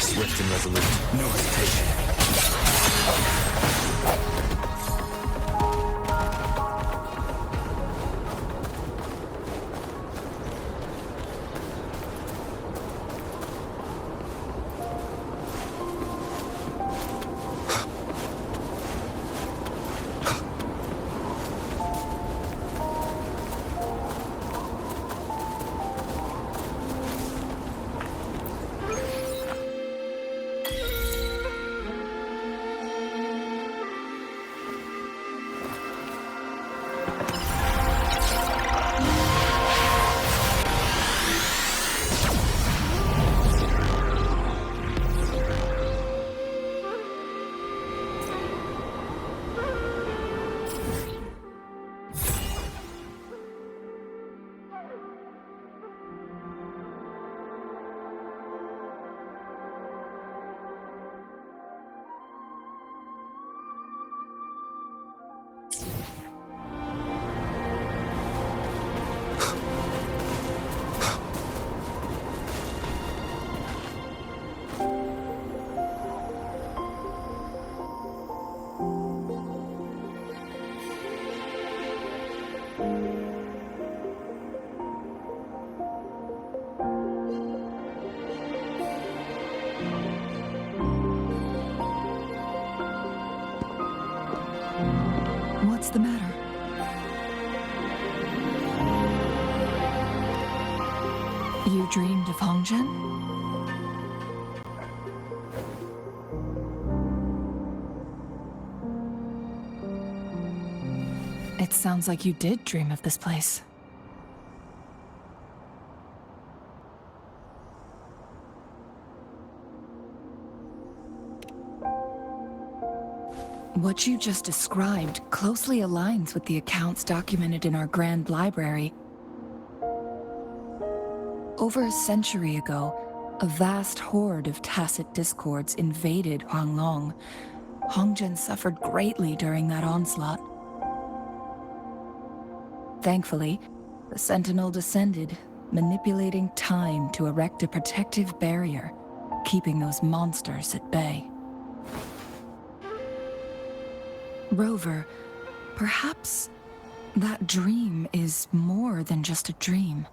Swift and What's the matter? You dreamed of Hongzhen? It sounds like you did dream of this place. What you just described closely aligns with the accounts documented in our Grand Library. Over a century ago, a vast horde of tacit discords invaded Huanglong. Hongzhen suffered greatly during that onslaught. Thankfully, the Sentinel descended, manipulating time to erect a protective barrier, keeping those monsters at bay. Rover, perhaps that dream is more than just a dream.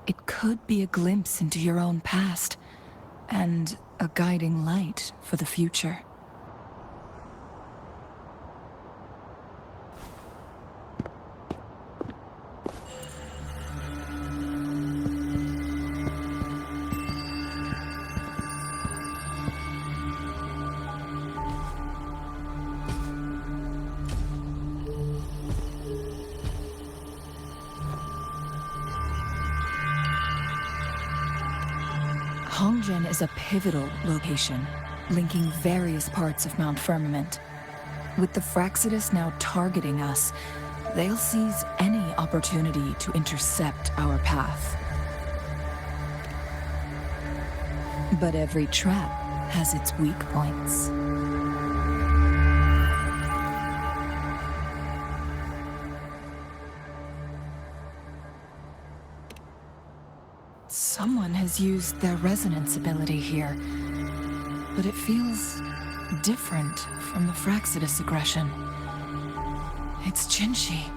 It could be a glimpse into your own past, and a guiding light for the future. Hongzhen is a pivotal location, linking various parts of Mount Firmament. With the Fraxidus now targeting us, they'll seize any opportunity to intercept our path. But every trap has its weak points. Someone has used their resonance ability here, but it feels different from the Fraxidus aggression. It's Jinshi.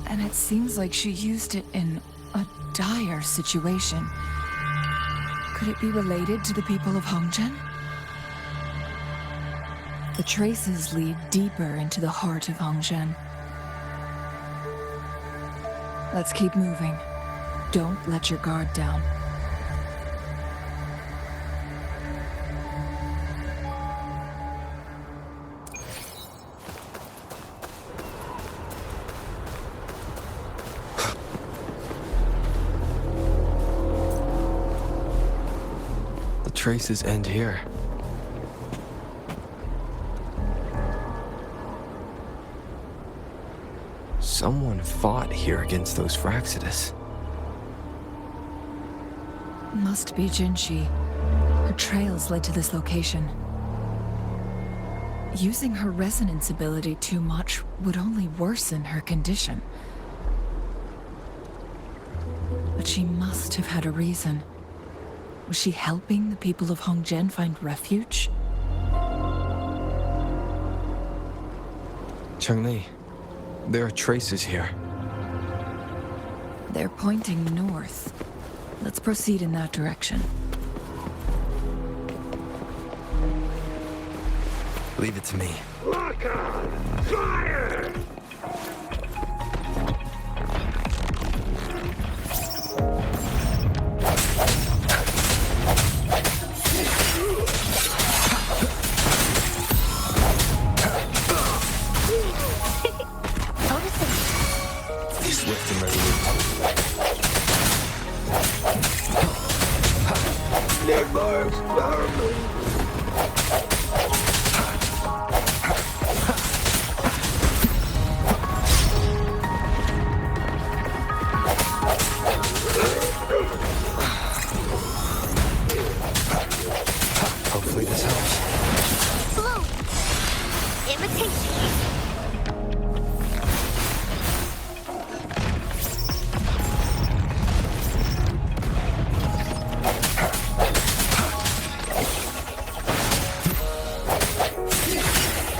And it seems like she used it in a dire situation. Could it be related to the people of Hongzhen? The traces lead deeper into the heart of Hongzhen. Let's keep moving. Don't let your guard down. The traces end here. Someone fought here against those Fraxidus. Must be Jinshi. Her trails led to this location. Using her resonance ability too much would only worsen her condition. But she must have had a reason. Was she helping the people of Hongzhen find refuge? Changli, there are traces here. They're pointing north. Let's proceed in that direction. Leave it to me. Lock on! Fire! Swift and resolute. Snake marks! Powerful! Hopefully this helps. Flow! Imitation!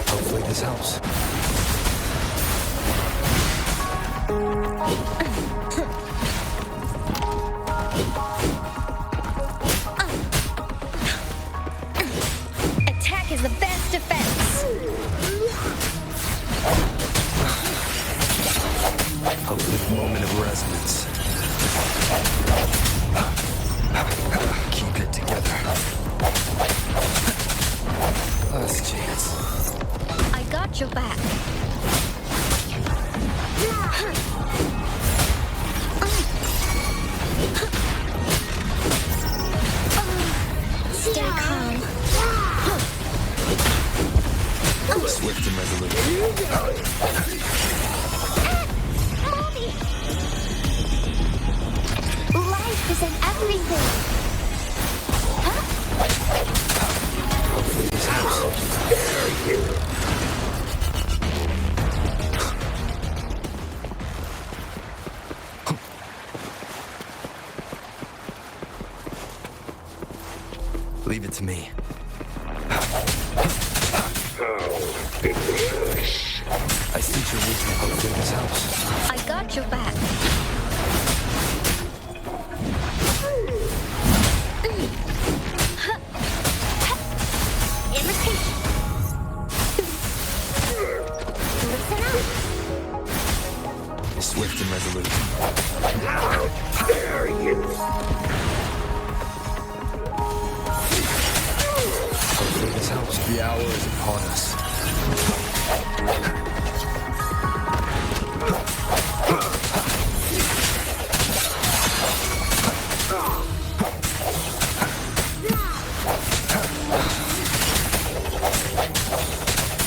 Hopefully this helps. Attack is the best defense. A good moment of resonance. Keep it together. Last chance. I got your back. Stay calm. Swift and resolute. Mommy! Life is in everything. Hopefully this helps. Leave it to me. I sense your wisdom. Hopefully this helps. I got your back. Imitation. Listen up. Swift and resolute. How dare you! Hopefully this helps. The hour is upon us.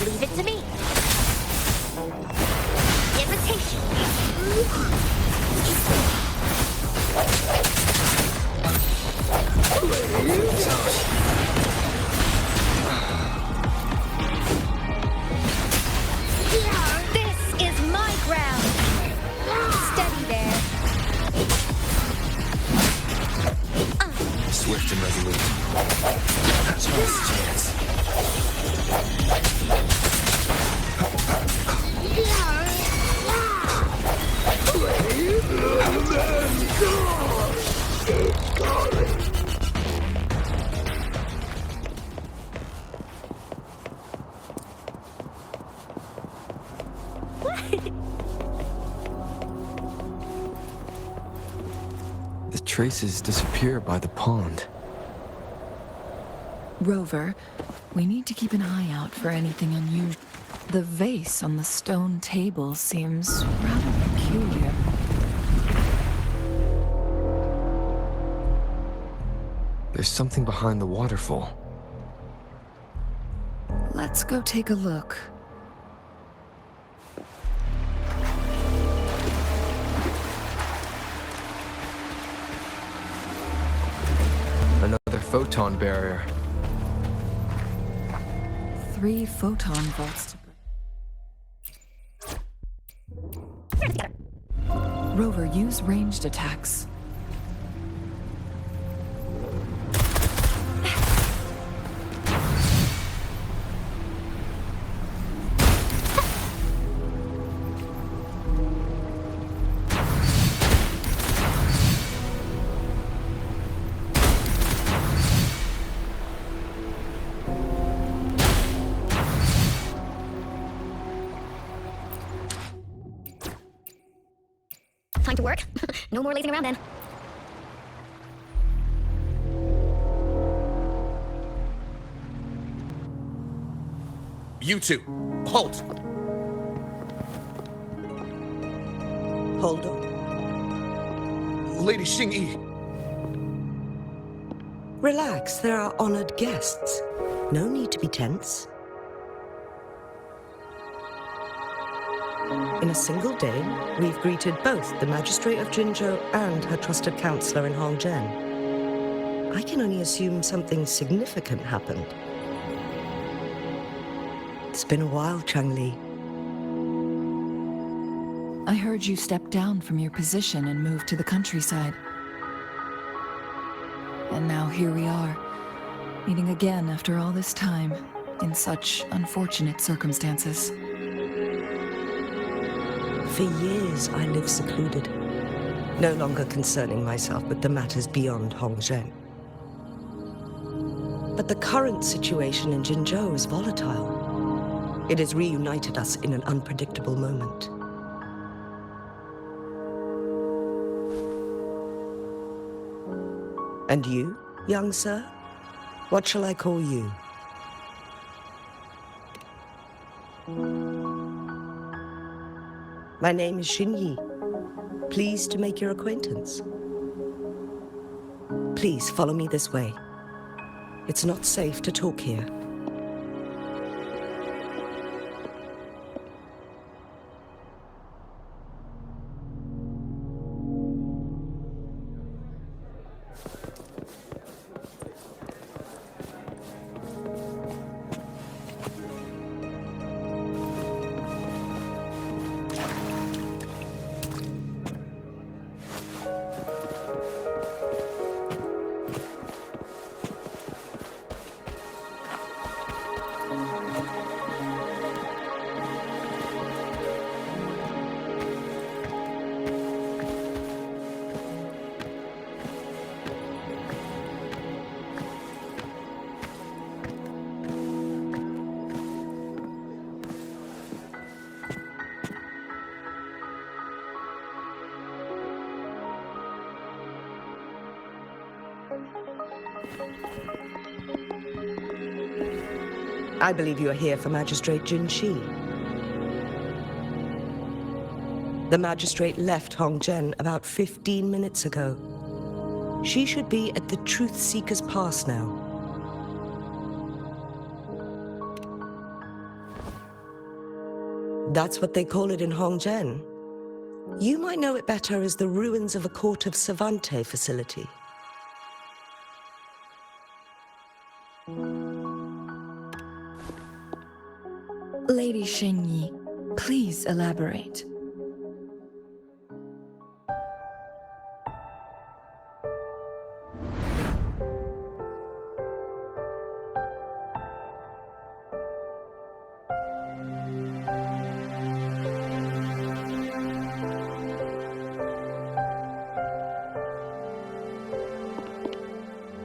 Leave it to me. Imitation. This helps. This is my ground. Steady there. Swift and resolute. Last chance. The traces disappear by the pond. Rover, we need to keep an eye out for anything unusual. The vase on the stone table seems rather peculiar. There's something behind the waterfall. Let's go take a look. Another photon barrier. 3 photon vaults. Rover, use ranged attacks. Time to work. No more lazing around then. You two, halt! Hold on. Lady Xing-Yi, Relax, there are honored guests. No need to be tense. In a single day, we've greeted both the Magistrate of Jinzhou and her trusted counselor in Hongzhen. I can only assume something significant happened. It's been a while, Changli. I heard you stepped down from your position and moved to the countryside. And now here we are, meeting again after all this time, in such unfortunate circumstances. For years I lived secluded, no longer concerning myself with the matters beyond Hongzhen. But the current situation in Jinzhou is volatile. It has reunited us in an unpredictable moment. And you, young sir? What shall I call you? My name is Xinyi. Pleased to make your acquaintance. Please follow me this way. It's not safe to talk here. I believe you are here for Magistrate Jin Shi. The magistrate left Hongzhen about 15 minutes ago. She should be at the Truth Seeker's Pass now. That's what they call it in Hongzhen. You might know it better as the ruins of a Court of Savante facility. Lady Xinyi, please elaborate.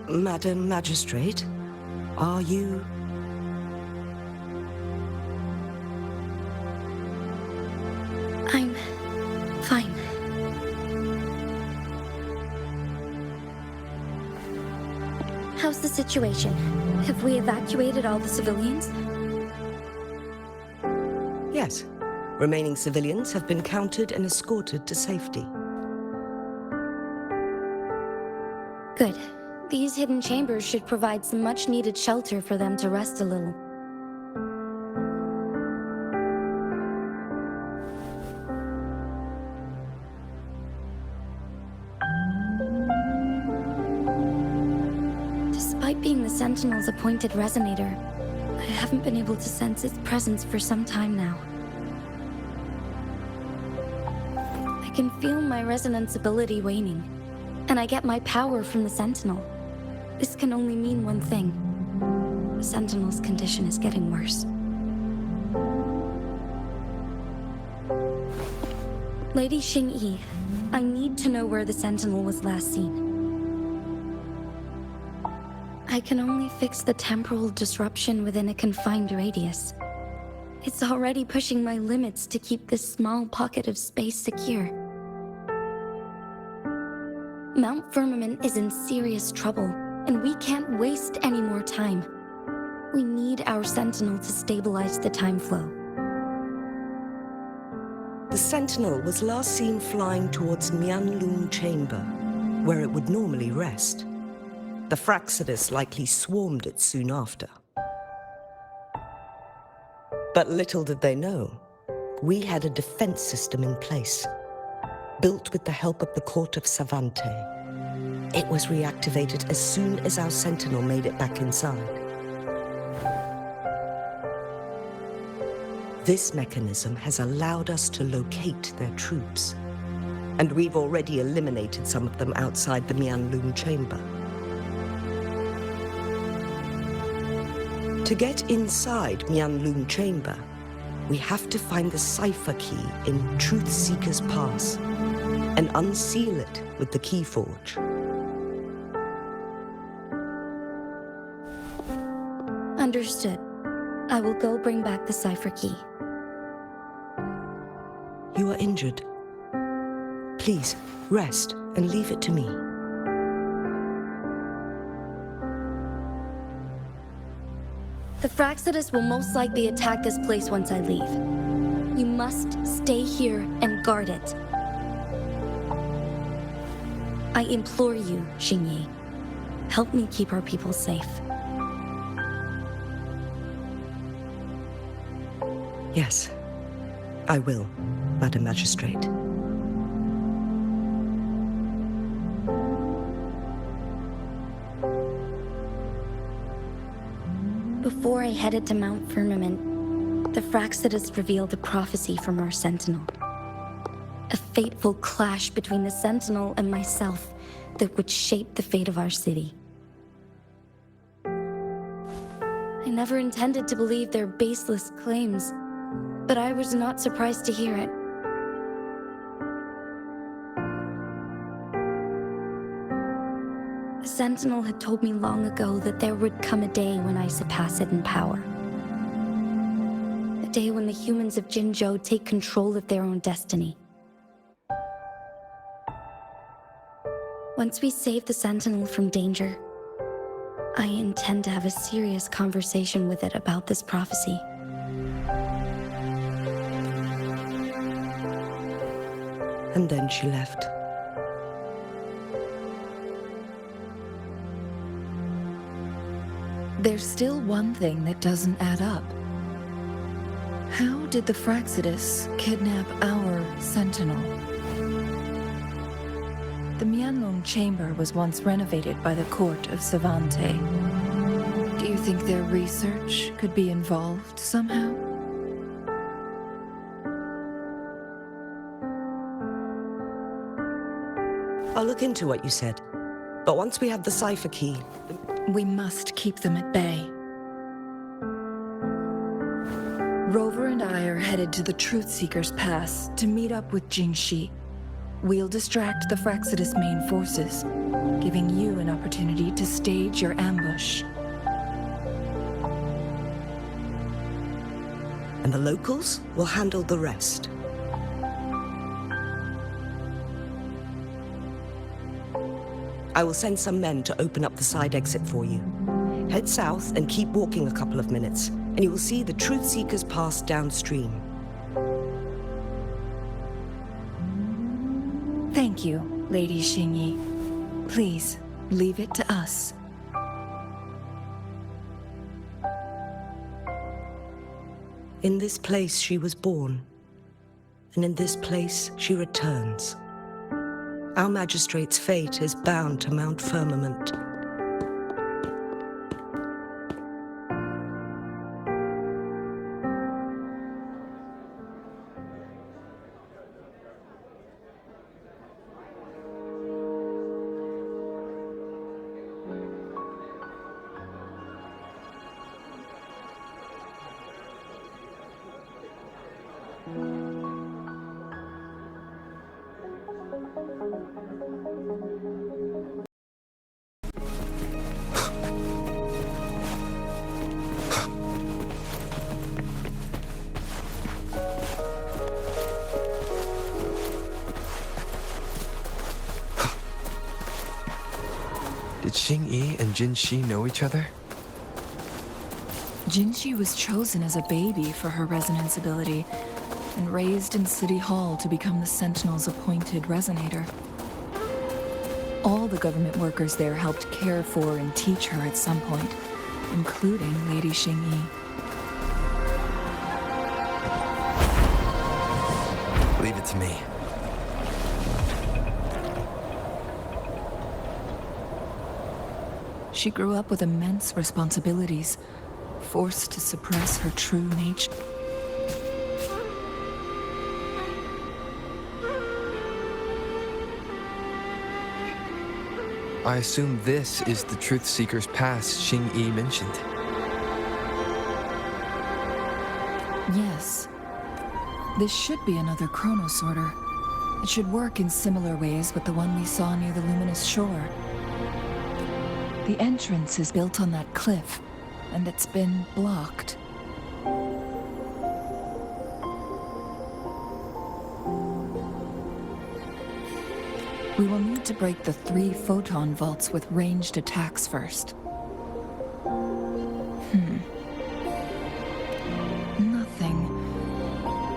Madam Magistrate, are you... I'm fine. How's the situation? Have we evacuated all the civilians? Yes. Remaining civilians have been counted and escorted to safety. Good. These hidden chambers should provide some much-needed shelter for them to rest a little. Despite being the Sentinel's appointed resonator, I haven't been able to sense its presence for some time now. I can feel my resonance ability waning, and I get my power from the Sentinel. This can only mean one thing. The Sentinel's condition is getting worse. Lady Xingyi, I need to know where the Sentinel was last seen. I can only fix the temporal disruption within a confined radius. It's already pushing my limits to keep this small pocket of space secure. Mount Firmament is in serious trouble, and we can't waste any more time. We need our Sentinel to stabilize the time flow. The Sentinel was last seen flying towards Mianlun Chamber, where it would normally rest. The Fraxidus likely swarmed it soon after. But little did they know, we had a defense system in place, built with the help of the Court of Savante. It was reactivated as soon as our Sentinel made it back inside. This mechanism has allowed us to locate their troops, and we've already eliminated some of them outside the Mianlun Chamber. To get inside Mianlun Chamber, We have to find the cipher key in Truth Seeker's Pass and unseal it with the Keyforge. Understood. I will go bring back the cipher key. You are injured. Please, rest and leave it to me. The Fraxidus will most likely attack this place once I leave. You must stay here and guard it. I implore you, Xingyi. Help me keep our people safe. Yes, I will, Madam Magistrate. Before I headed to Mount Firmament, the Fraxidus revealed a prophecy from our Sentinel. A fateful clash between the Sentinel and myself that would shape the fate of our city. I never intended to believe their baseless claims, but I was not surprised to hear it. The Sentinel had told me long ago that there would come a day when I surpass it in power. A day when the humans of Jinzhou take control of their own destiny. Once we save the Sentinel from danger, I intend to have a serious conversation with it about this prophecy. And then she left. There's still one thing that doesn't add up. How did the Fraxidus kidnap our Sentinel? The Mianlong Chamber was once renovated by the court of Savante. Do you think their research could be involved somehow? I'll look into what you said. But once we have the cipher key... We must keep them at bay. Rover and I are headed to the Truth Seeker's Pass to meet up with Jingxi. We'll distract the Fraxidus main forces, giving you an opportunity to stage your ambush. And the locals will handle the rest. I will send some men to open up the side exit for you. Head south and keep walking a couple of minutes, and you will see the Truth Seekers Pass downstream. Thank you, Lady Xingyi. Please, leave it to us. In this place she was born, and in this place she returns. Our magistrate's fate is bound to Mount Firmament. Did Xingyi and Jinxi know each other? Jinxi was chosen as a baby for her resonance ability and raised in City Hall to become the Sentinel's appointed resonator. All the government workers there helped care for and teach her at some point, including Lady Xingyi. Leave it to me. She grew up with immense responsibilities, forced to suppress her true nature. I assume this is the Truth Seeker's Pass Xingyi mentioned. Yes, This should be another chronosorter. It should work in similar ways with the one we saw near the luminous shore. The entrance is built on that cliff, and it's been blocked. We will need to break the 3 photon vaults with ranged attacks first. Nothing.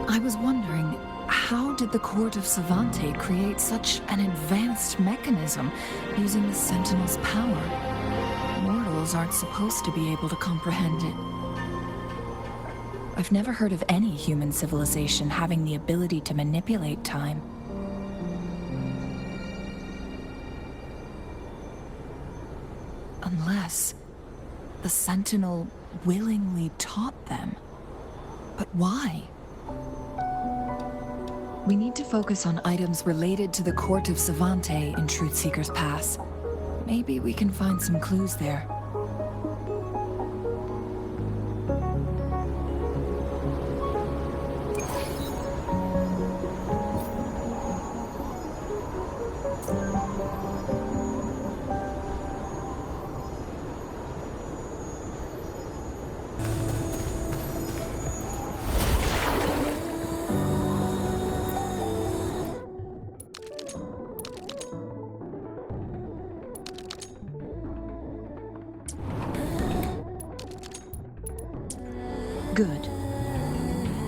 I was wondering, how did the Court of Savante create such an advanced mechanism using the Sentinel's power? Mortals aren't supposed to be able to comprehend it. I've never heard of any human civilization having the ability to manipulate time. Unless the Sentinel willingly taught them. But why? We need to focus on items related to the Court of Savante in Truthseeker's Pass. Maybe we can find some clues there. Good.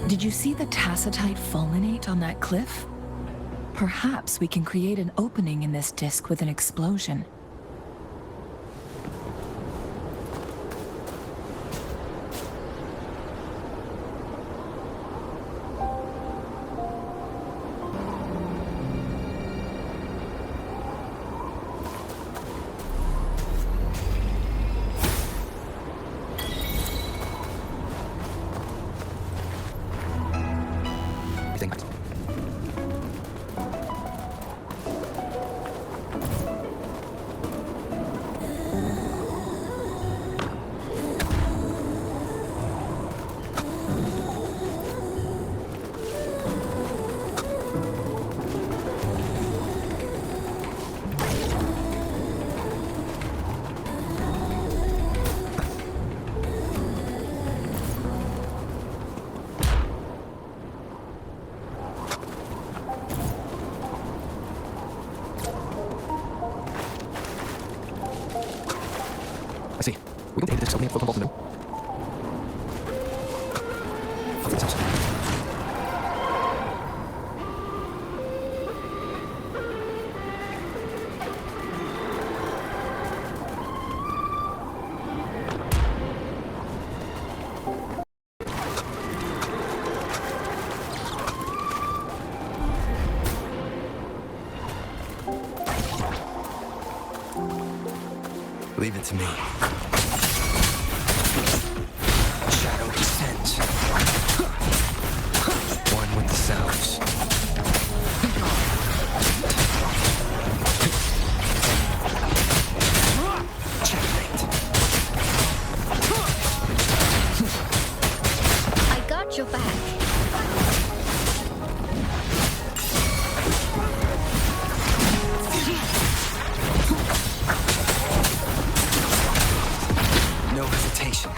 Did you see the tacitite fulminate on that cliff? Perhaps we can create an opening in this disk with an explosion. I see. We can take this something from the bottom. Leave it to me. Shadow descent. One with the selves. Checkmate. I got your back. No hesitation.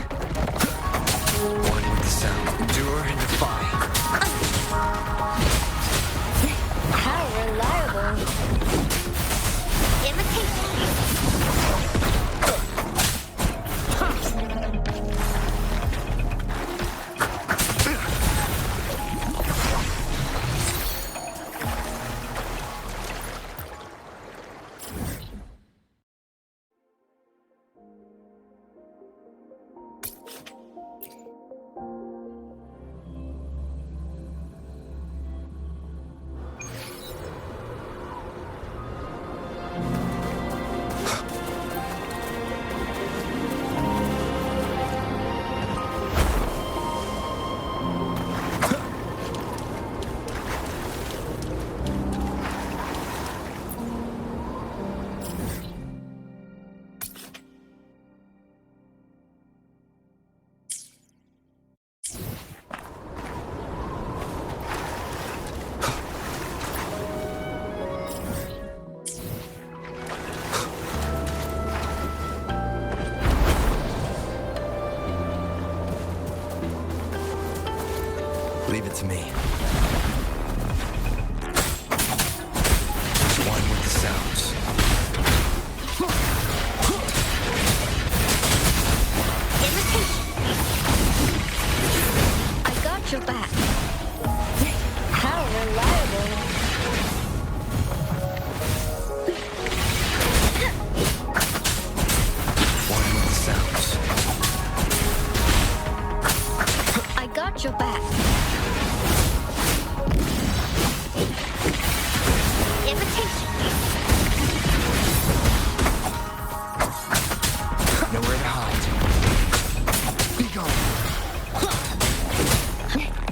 One with the sound. Endure and defy. How reliable. Leave it to me. One with the sounds. I got your back. How reliable. One with the sounds. I got your back. Imitation. Nowhere to hide. Be gone.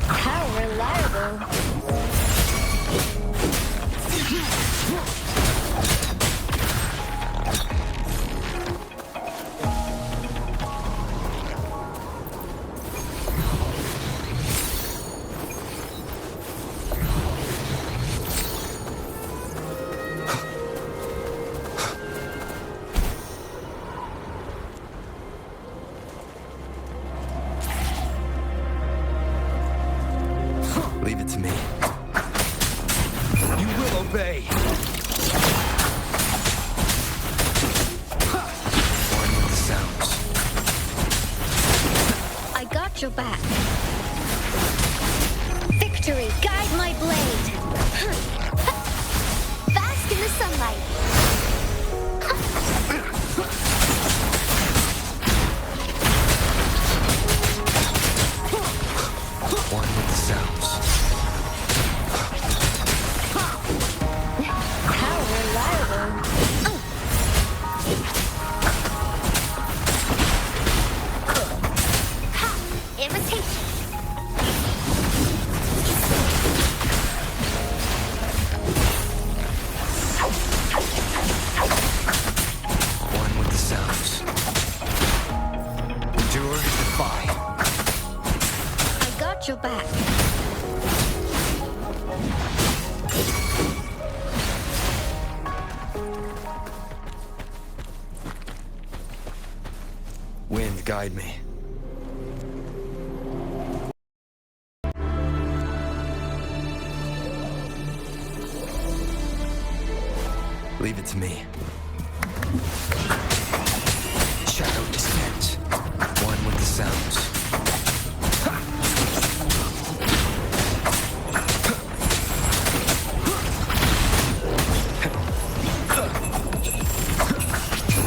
How reliable. Leave it to me. You will obey. One with the sounds. I got your back. Victory, guide my blade. Bask in the sunlight. One with the sounds. How reliable. Imitation. One with the sounds. Endure, defy. I got your back. Wind, guide me. Leave it to me. Shadow descends. One with the sounds.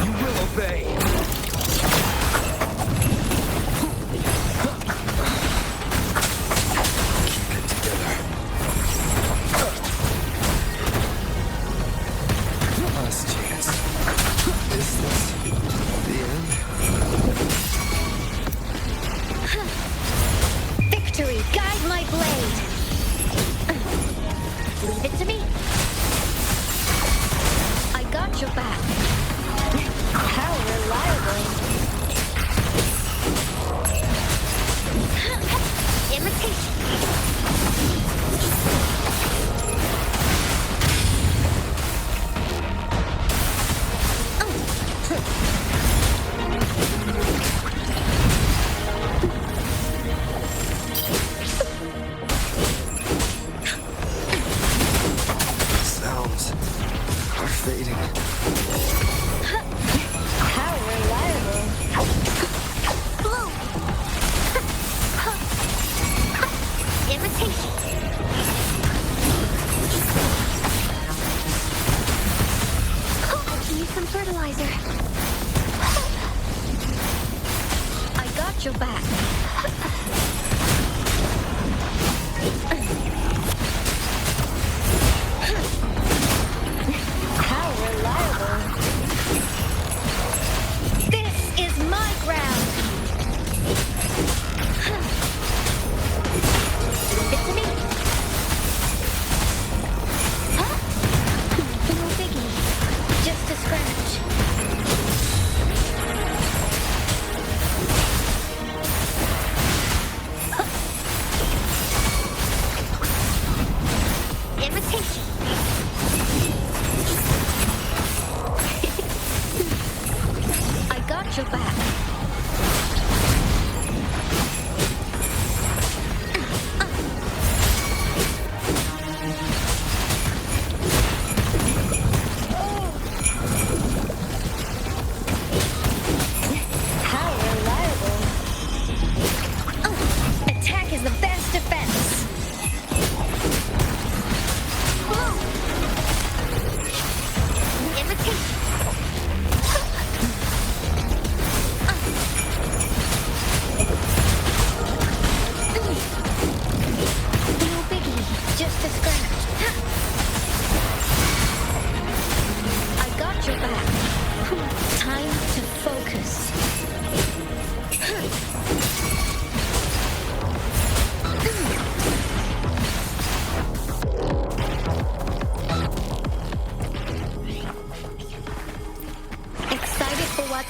You will obey. Keep it together. Last chance. This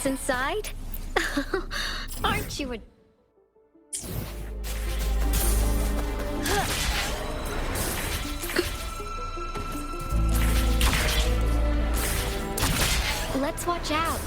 what's inside? Aren't you a... Let's watch out.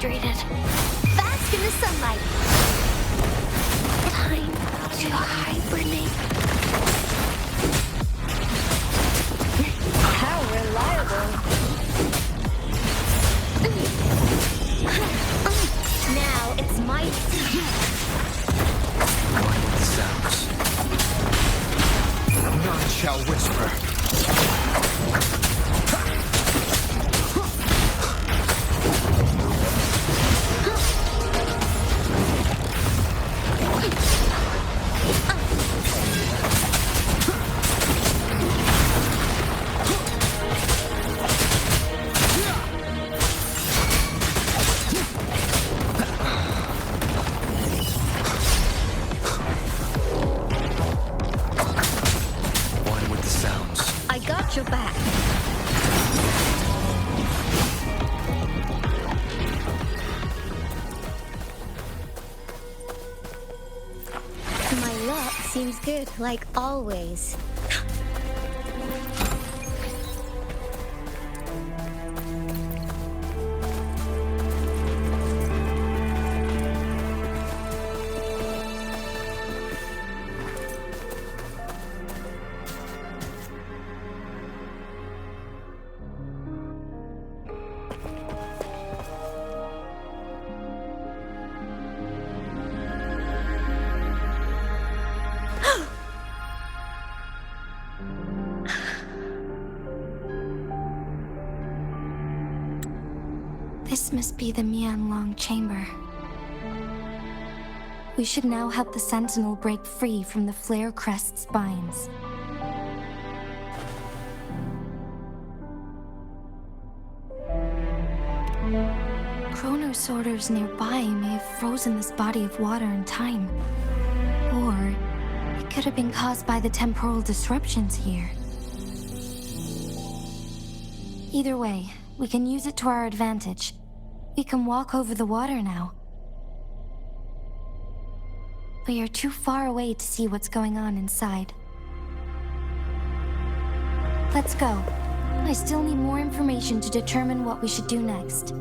dehydrated. Bask in the sunlight. Time to hibernate. How reliable. Now it's my One with the sounds. None shall whisper. One with the sounds. I got your back. My luck seems good, like always. This must be the Mianlong chamber. We should now help the Sentinel break free from the flare crest spines. Chronosorters nearby may have frozen this body of water in time. Or it could have been caused by the temporal disruptions here. Either way, we can use it to our advantage. We can walk over the water now. We are too far away to see what's going on inside. Let's go. I still need more information to determine what we should do next.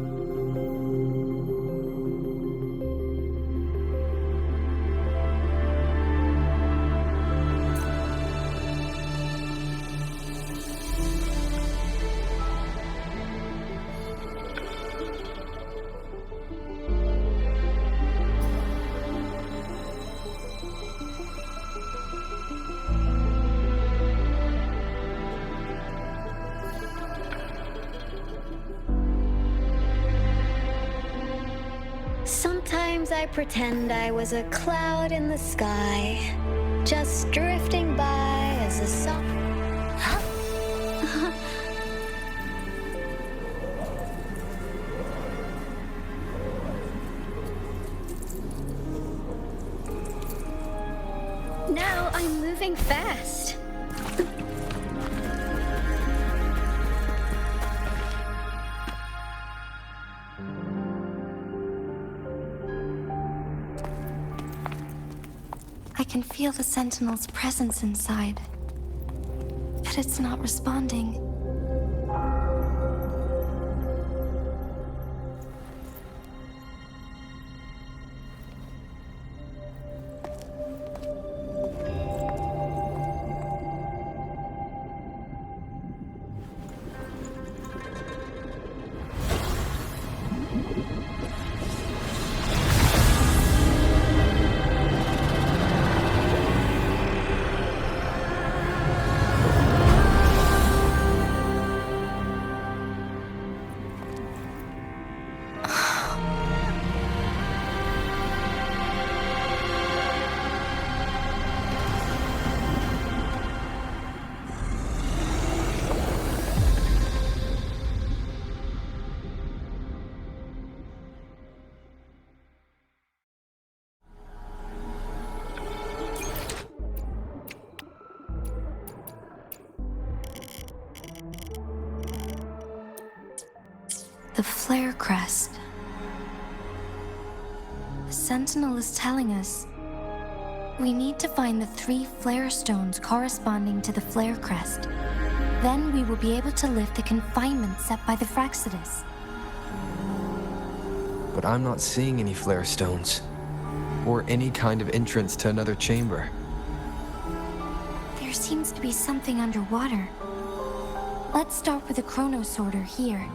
Sometimes I pretend I was a cloud in the sky, just drifting by as a song. Now I'm moving fast. I can feel the Sentinel's presence inside, but it's not responding. The flare crest. The Sentinel is telling us we need to find the 3 flare stones corresponding to the flare crest. Then we will be able to lift the confinement set by the Fraxidus. but I'm not seeing any flare stones, or any kind of entrance to another chamber. There seems to be something underwater. Let's start with the chrono sorter here.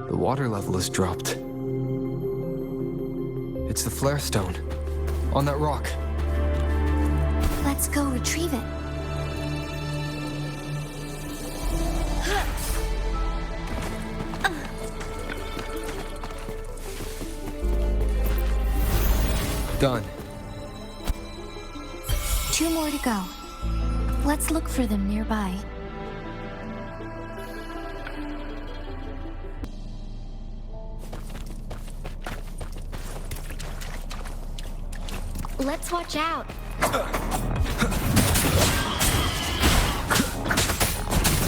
The water level has dropped. It's the flare stone. On that rock. Let's go retrieve it. Done. 2 more to go. Let's look for them nearby. Let's watch out.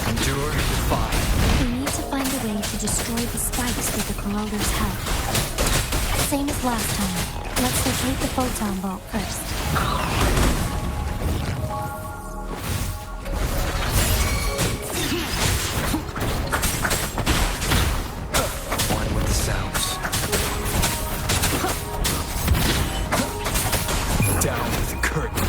Endure, defy. We need to find a way to destroy the spikes with the corroder's help. Same as last time. Let's locate the photon vault first. One with the sounds. Down with the curtain.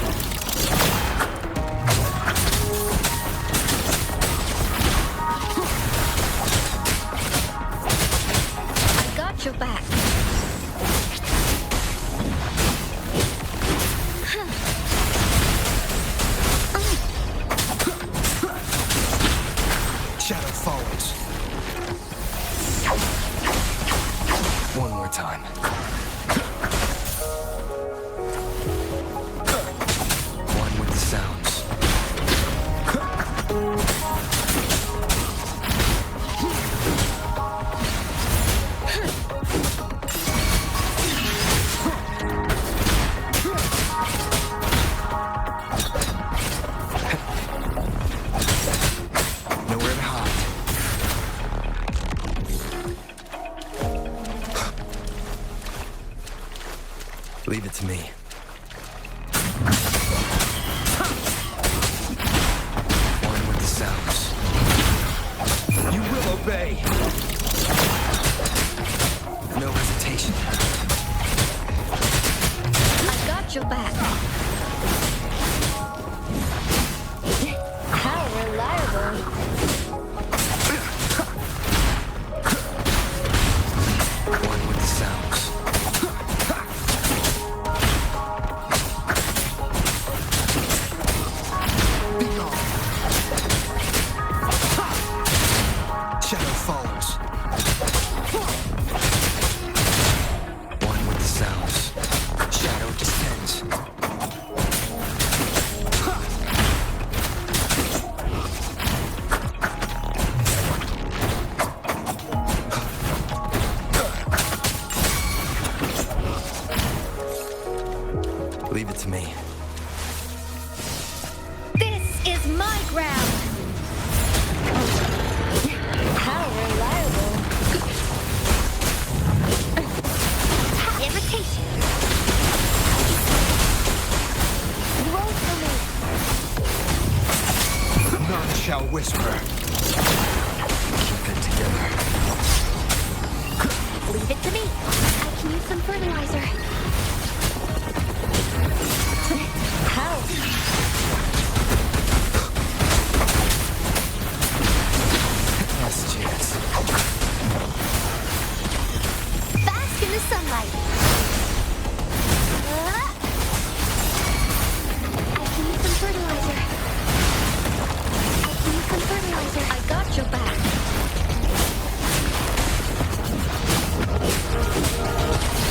I got your back. Shadow follows. One more time. One with the sounds. Nowhere to hide. Leave it to me. One with the sounds. You will obey. No hesitation. I got your back. How reliable. One with the sounds. Be gone. Shadow follows. One with the sounds. Shadow descends. Leave it to me. This is my ground. How reliable. Irritation. Roll for me. None shall whisper. Keep it together. Leave it to me. I can use some fertilizer. How? Last chance. Bask in the sunlight. I can use some fertilizer. I got your back.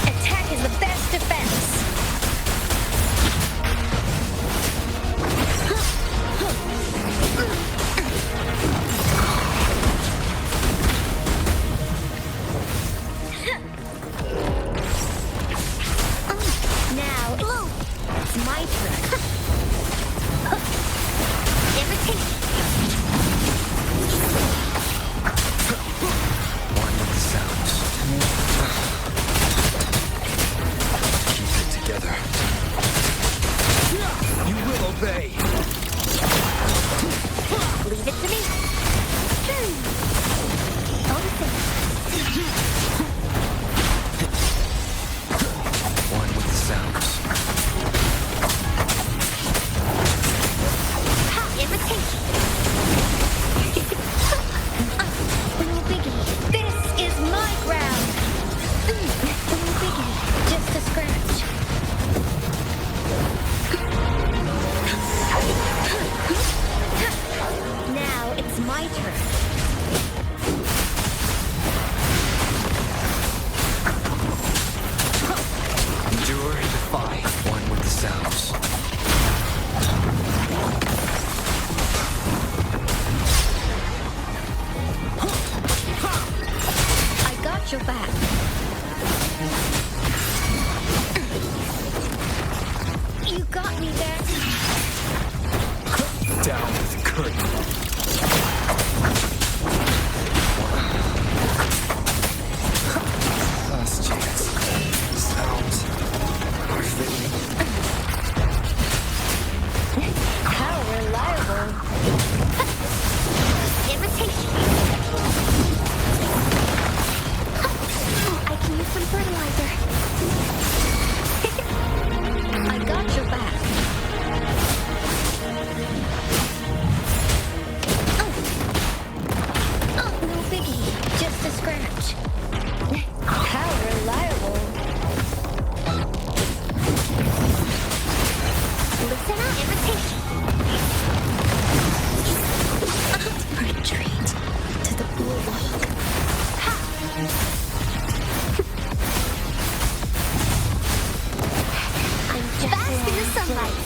Attack is the best. defy one with the sounds. I got your back. You got me there. Down with curtain. Last chance. Sounds are fading. How reliable. Irritation. I can use some fertilizer. I got your back. No biggie, just a scratch. How reliable. Listen up, irritation. Retreat to the blue wall. I'm just bask in the sunlight.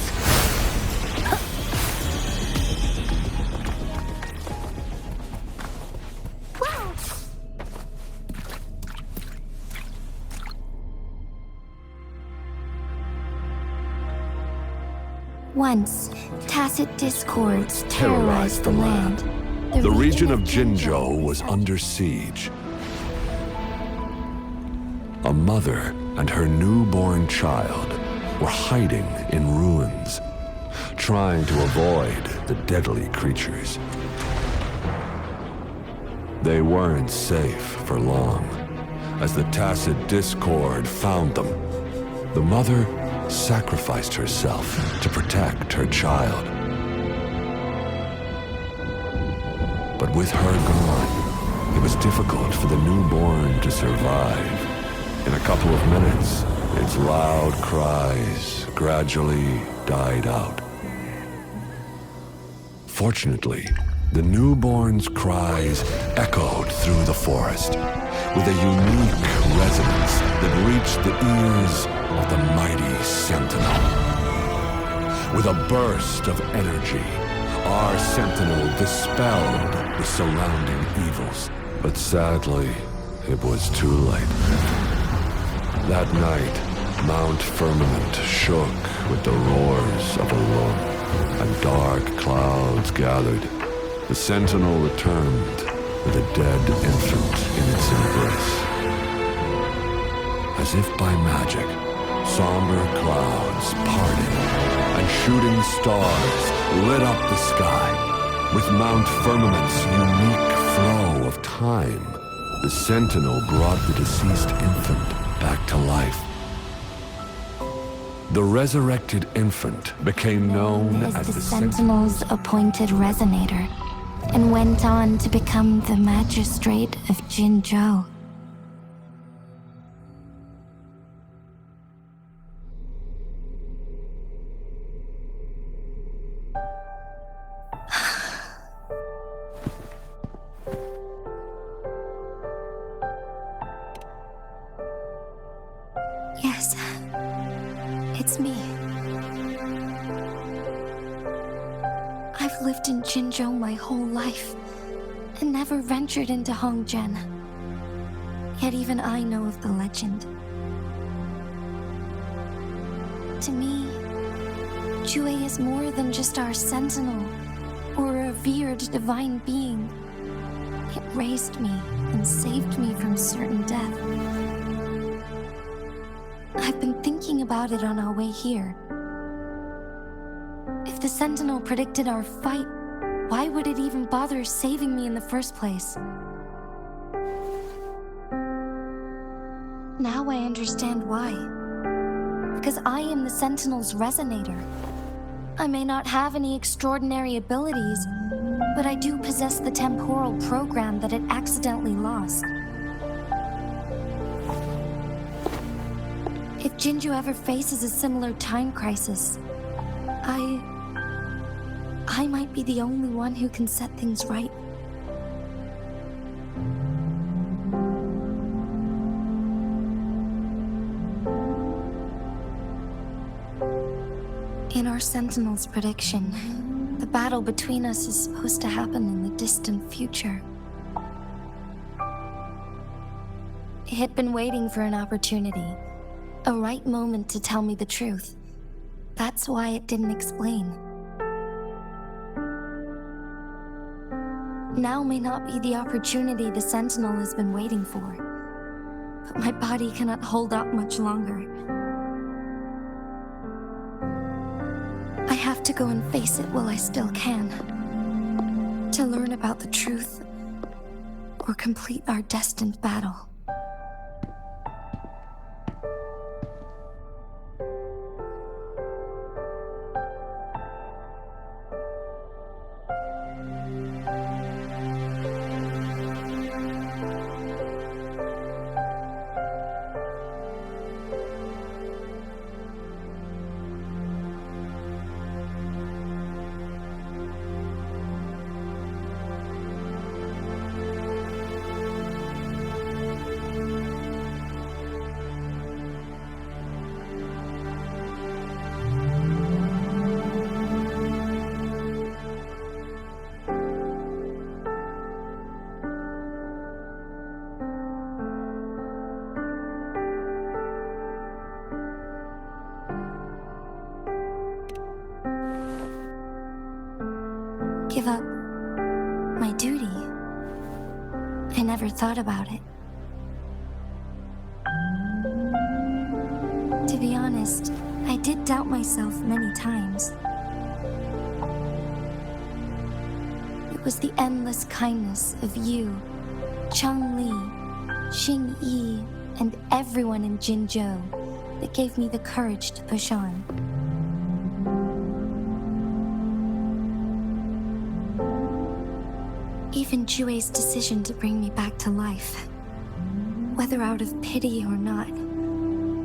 Wow. Once, tacit discords terrorized the land. The region of Jinzhou was under siege. A mother and her newborn child were hiding in ruins, trying to avoid the deadly creatures. They weren't safe for long, as the tacit discord found them. The mother sacrificed herself to protect her child. But with her gone, it was difficult for the newborn to survive. In a couple of minutes, its loud cries gradually died out. Fortunately, the newborn's cries echoed through the forest with a unique resonance that reached the ears of the mighty Sentinel. With a burst of energy, our Sentinel dispelled the surrounding evils. But sadly, it was too late. That night, Mount Firmament shook with the roars of a Lung, and dark clouds gathered. The Sentinel returned with a dead infant in its embrace. As if by magic, somber clouds parted, and shooting stars lit up the sky. With Mount Firmament's unique flow of time, the Sentinel brought the deceased infant back to life. The resurrected infant became known as the Sentinel's appointed resonator, and went on to become the magistrate of Jinzhou. Yes, it's me. I've lived in Jinzhou my whole life, and never ventured into Hongzhen. Yet even I know of the legend. To me, Jue is more than just our sentinel, or a revered divine being. It raised me and saved me from certain death. I've been thinking about it on our way here. If the Sentinel predicted our fight, why would it even bother saving me in the first place? Now I understand why. Because I am the Sentinel's resonator. I may not have any extraordinary abilities, but I do possess the temporal program that it accidentally lost. If Jinzhou ever faces a similar time crisis, I might be the only one who can set things right. In our Sentinel's prediction, the battle between us is supposed to happen in the distant future. It had been waiting for an opportunity, a right moment to tell me the truth. That's why it didn't explain. Now may not be the opportunity the Sentinel has been waiting for, but my body cannot hold up much longer. I have to go and face it while I still can, to learn about the truth or complete our destined battle. Give up my duty. I never thought about it. To be honest, I did doubt myself many times. It was the endless kindness of you, Chang-Li, Xing-Yi, and everyone in Jinzhou that gave me the courage to push on. Even Jue's decision to bring me back to life, whether out of pity or not,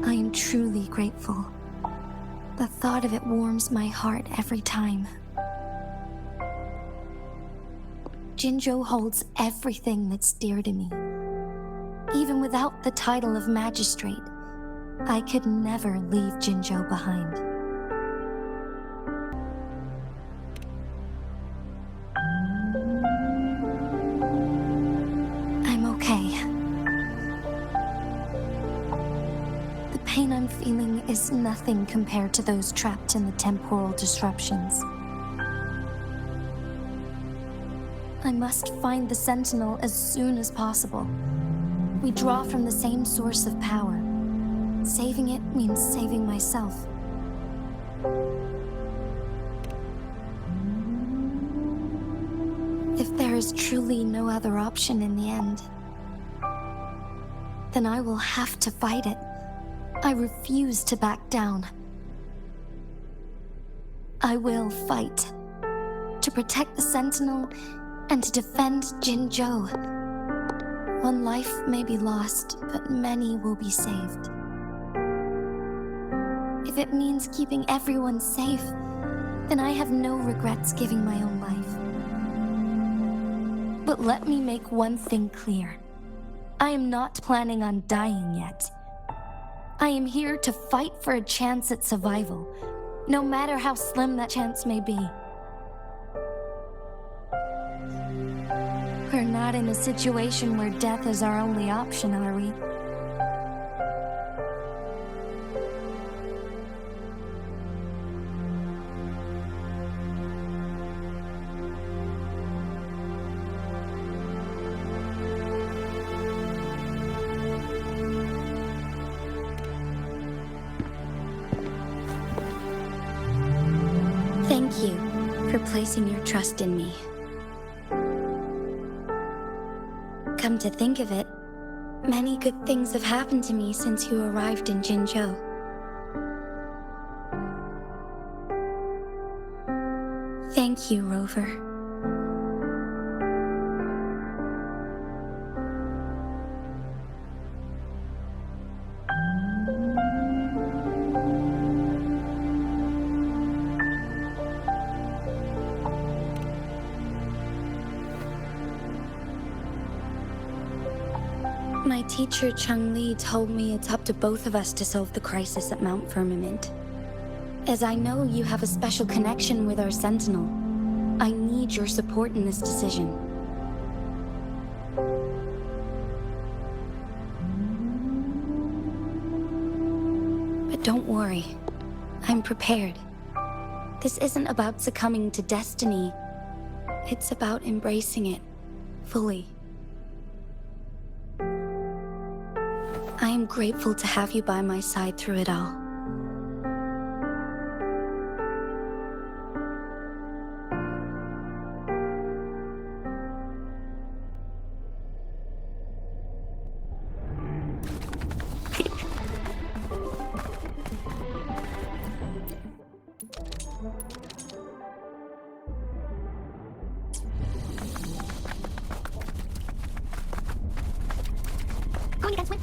I am truly grateful. The thought of it warms my heart every time. Jinzhou holds everything that's dear to me. Even without the title of magistrate, I could never leave Jinzhou behind. I'm okay. The pain I'm feeling is nothing compared to those trapped in the temporal disruptions. I must find the Sentinel as soon as possible. We draw from the same source of power. Saving it means saving myself. If there is truly no other option in the end, then I will have to fight it. I refuse to back down. I will fight to protect the Sentinel and to defend Jinzhou. One life may be lost, but many will be saved. If it means keeping everyone safe, then I have no regrets giving my own life. But let me make one thing clear. I am not planning on dying yet. I am here to fight for a chance at survival, no matter how slim that chance may be. We're not in a situation where death is our only option, are we? Thank you for placing your trust in me. Come to think of it, many good things have happened to me since you arrived in Jinzhou. Thank you, Rover. My teacher Chang-Li told me it's up to both of us to solve the crisis at Mount Firmament. As I know you have a special connection with our Sentinel, I need your support in this decision. But don't worry, I'm prepared. This isn't about succumbing to destiny. It's about embracing it fully. I am grateful to have you by my side through it all. Go on, you guys win.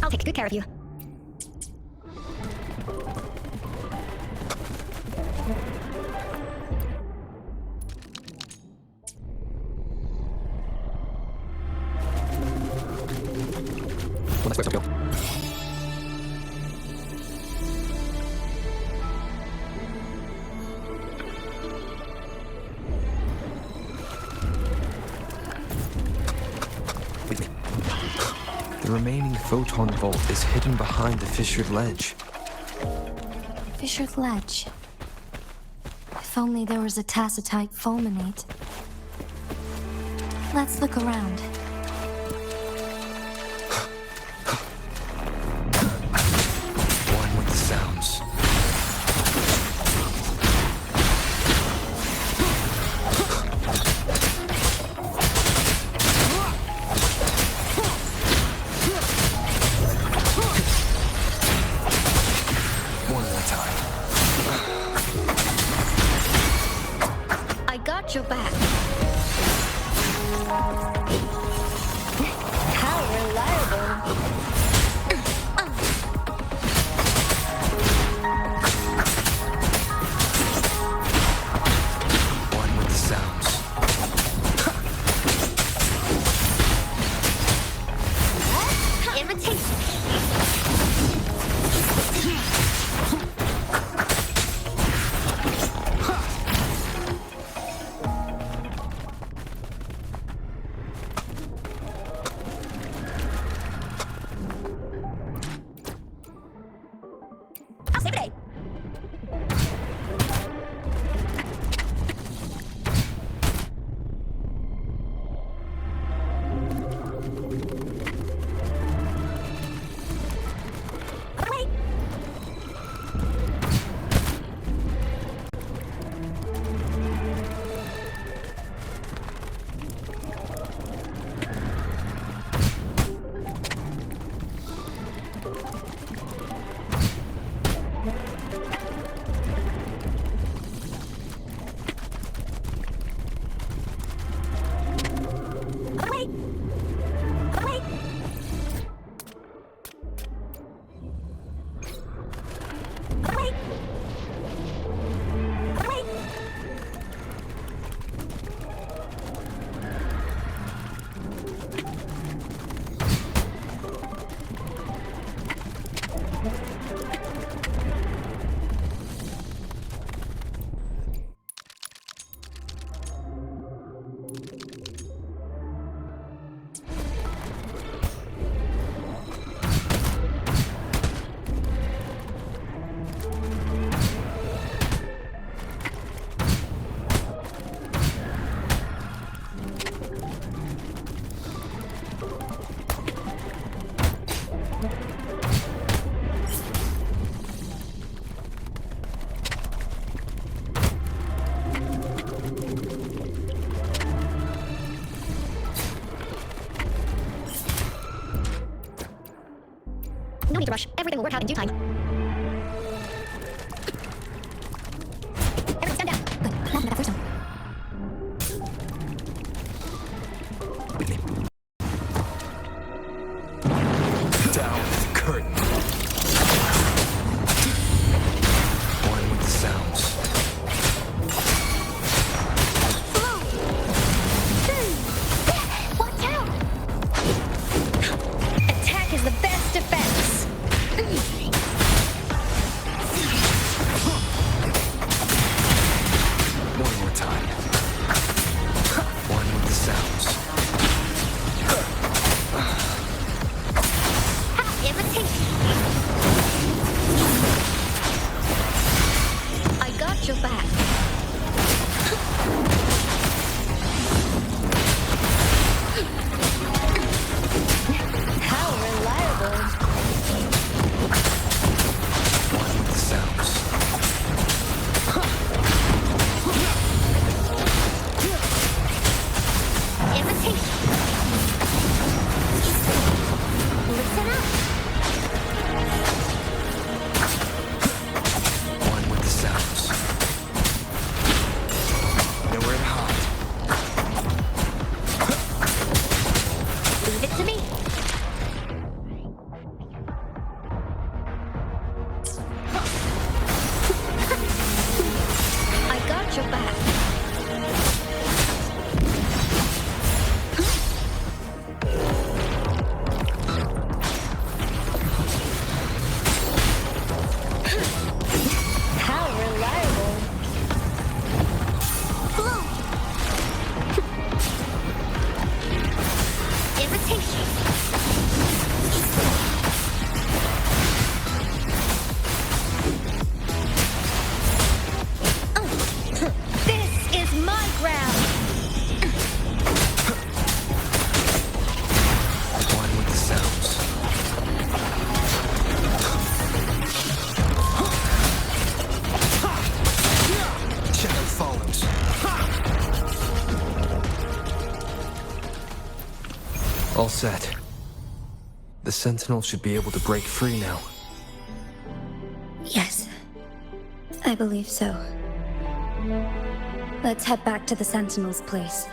I'll take good care of you. Let's wait up. The remaining photon vault is hidden behind the fissured ledge. Fissured ledge. If only there was a tacitite fulminate. Let's look around. One with the sounds. One at a time. I got your back. How reliable. One with the sounds. Imitation. will work out in due time. Everyone stand down. Good. Nothing but that first one. Down the curtain. One with the sounds. Watch out! Attack is the best defense. One more time. One with the sounds. Imitation. I got your back. How reliable. One with the sounds. Imitation. Listen up. One with the sounds. Nowhere to hide. Leave it to me. I got your back. How reliable. Flow. Imitation. This is my ground. One with the sounds. Shadow follows. All set. The Sentinel should be able to break free now. Yes, I believe so. Let's head back to the Sentinel's place.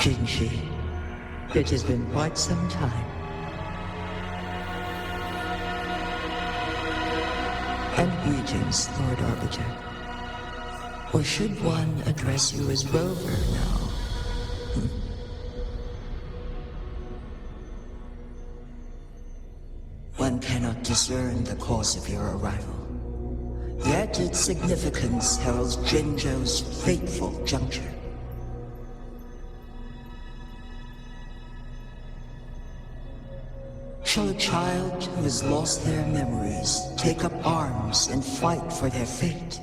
Jinshi, it has been quite some time. And greetings, Lord Arbiter. Or should one address you as Rover now? One cannot discern the cause of your arrival. Yet its significance heralds Jinzhou's fateful juncture. Shall a child who has lost their memories take up arms and fight for their fate?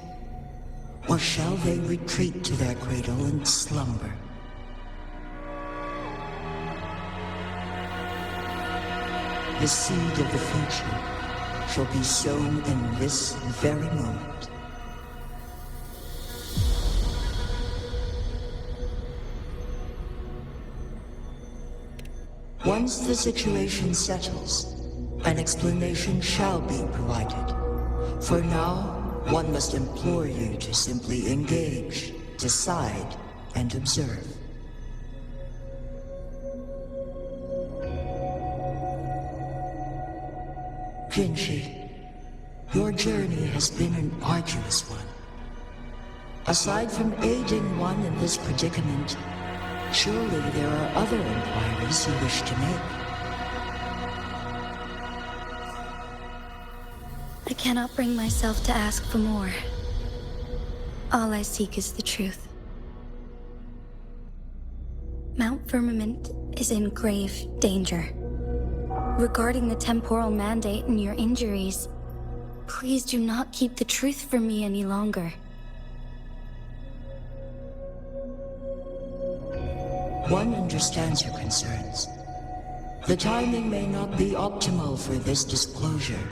Or shall they retreat to their cradle and slumber? The seed of the future shall be sown in this very moment. Once the situation settles, an explanation shall be provided. For now, one must implore you to simply engage, decide, and observe. Jinji, your journey has been an arduous one. Aside from aiding one in this predicament, surely there are other inquiries you wish to make. I cannot bring myself to ask for more. All I seek is the truth. Mount Firmament is in grave danger. Regarding the temporal mandate and your injuries, please do not keep the truth from me any longer. One understands your concerns. The timing may not be optimal for this disclosure.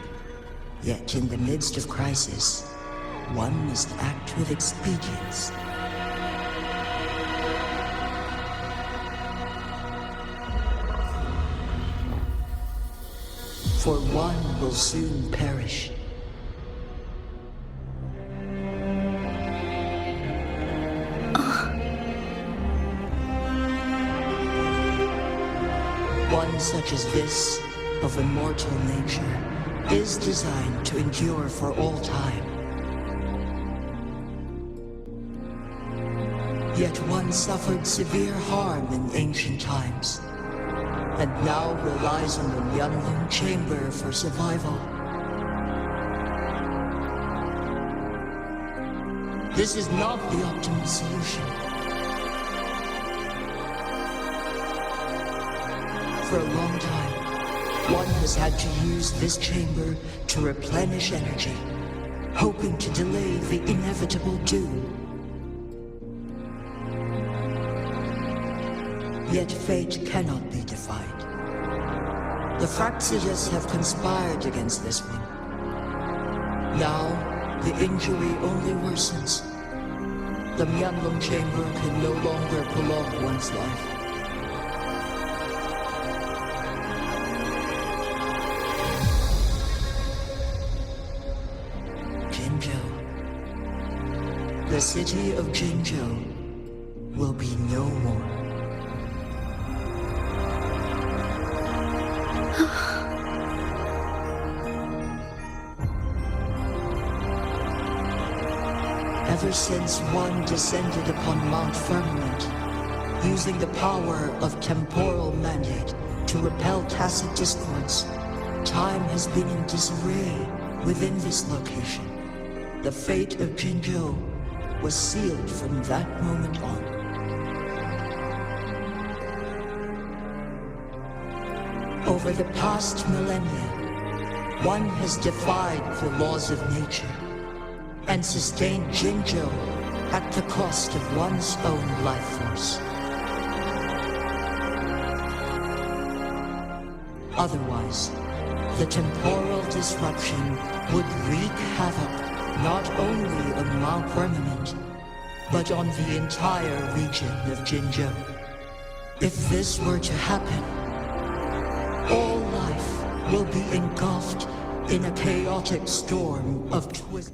Yet in the midst of crisis, one must act with expedience. For one will soon perish. One such as this, of immortal nature, is designed to endure for all time. Yet one suffered severe harm in ancient times, and now relies on the Yanlong chamber for survival. This is not the optimal solution. For a long time, one has had to use this chamber to replenish energy, hoping to delay the inevitable doom. Yet fate cannot be defied. The Fraxidas have conspired against this one. Now, the injury only worsens. The Myanlong chamber can no longer prolong one's life. The city of Jinzhou will be no more. Ever since one descended upon Mount Firmament, using the power of temporal mandate to repel tacit discords, time has been in disarray within this location. The fate of Jinzhou was sealed from that moment on. Over the past millennia, one has defied the laws of nature and sustained Jinzhou at the cost of one's own life force. Otherwise, the temporal disruption would wreak havoc not only on Mount Firmament, but on the entire region of Jinzhou. If this were to happen, all life will be engulfed in a chaotic storm of twists.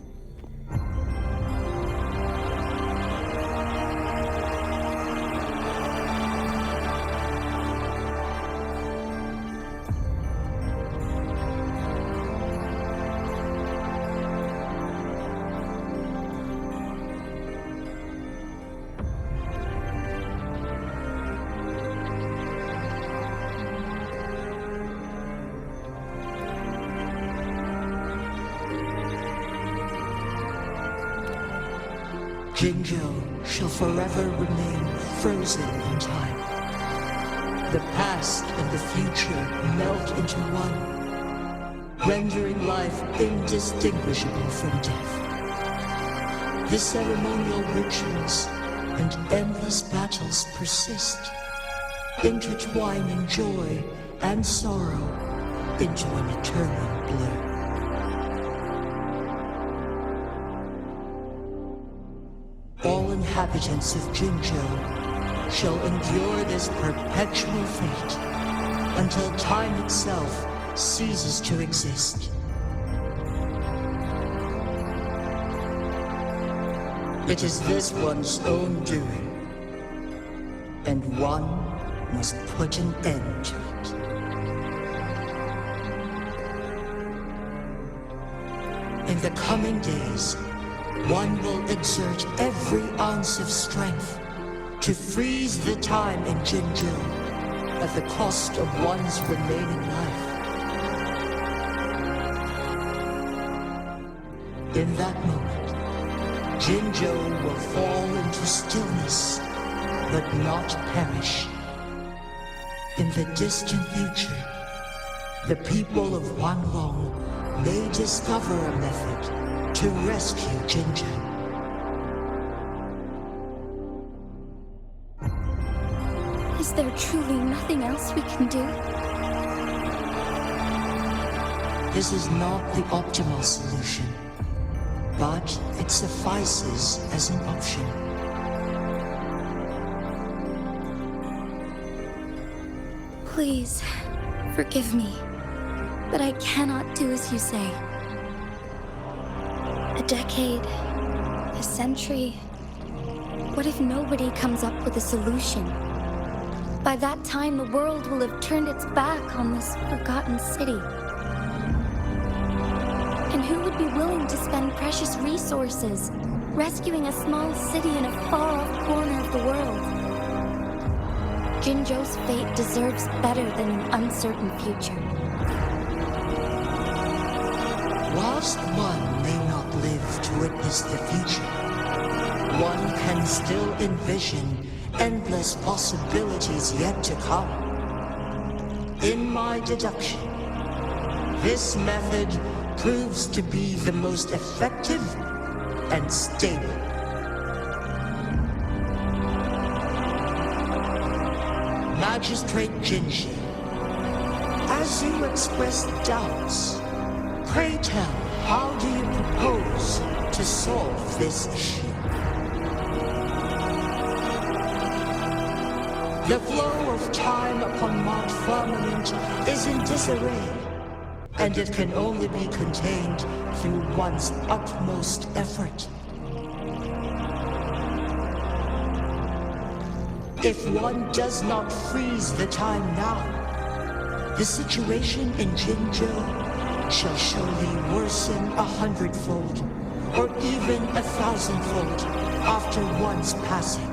Jinzhou shall forever remain frozen in time. The past and the future melt into one, rendering life indistinguishable from death. The ceremonial rituals and endless battles persist, intertwining joy and sorrow into an eternal blur. All inhabitants of Jinzhou shall endure this perpetual fate until time itself ceases to exist. It is this one's own doing, and one must put an end to it. In the coming days, one will exert every ounce of strength to freeze the time in Jinzhou at the cost of one's remaining life. In that moment, Jinzhou will fall into stillness, but not perish. In the distant future, the people of Wanlong may discover a method to rescue Jinzhou. Is there truly nothing else we can do? This is not the optimal solution, but it suffices as an option. Please, forgive me, but I cannot do as you say. A decade, a century. What if nobody comes up with a solution? By that time, the world will have turned its back on this forgotten city. And who would be willing to spend precious resources rescuing a small city in a far-off corner of the world? Jinzhou's fate deserves better than an uncertain future. Whilst one may not live to witness the future, one can still envision endless possibilities yet to come. In my deduction, this method proves to be the most effective and stable. Magistrate Jinji, as you express doubts, pray tell, how do you propose to solve this issue? The flow of time upon Mount Firmament is in disarray, and it can only be contained through one's utmost effort. If one does not freeze the time now, the situation in Jinzhou shall surely worsen 100-fold, or even 1,000-fold after one's passing.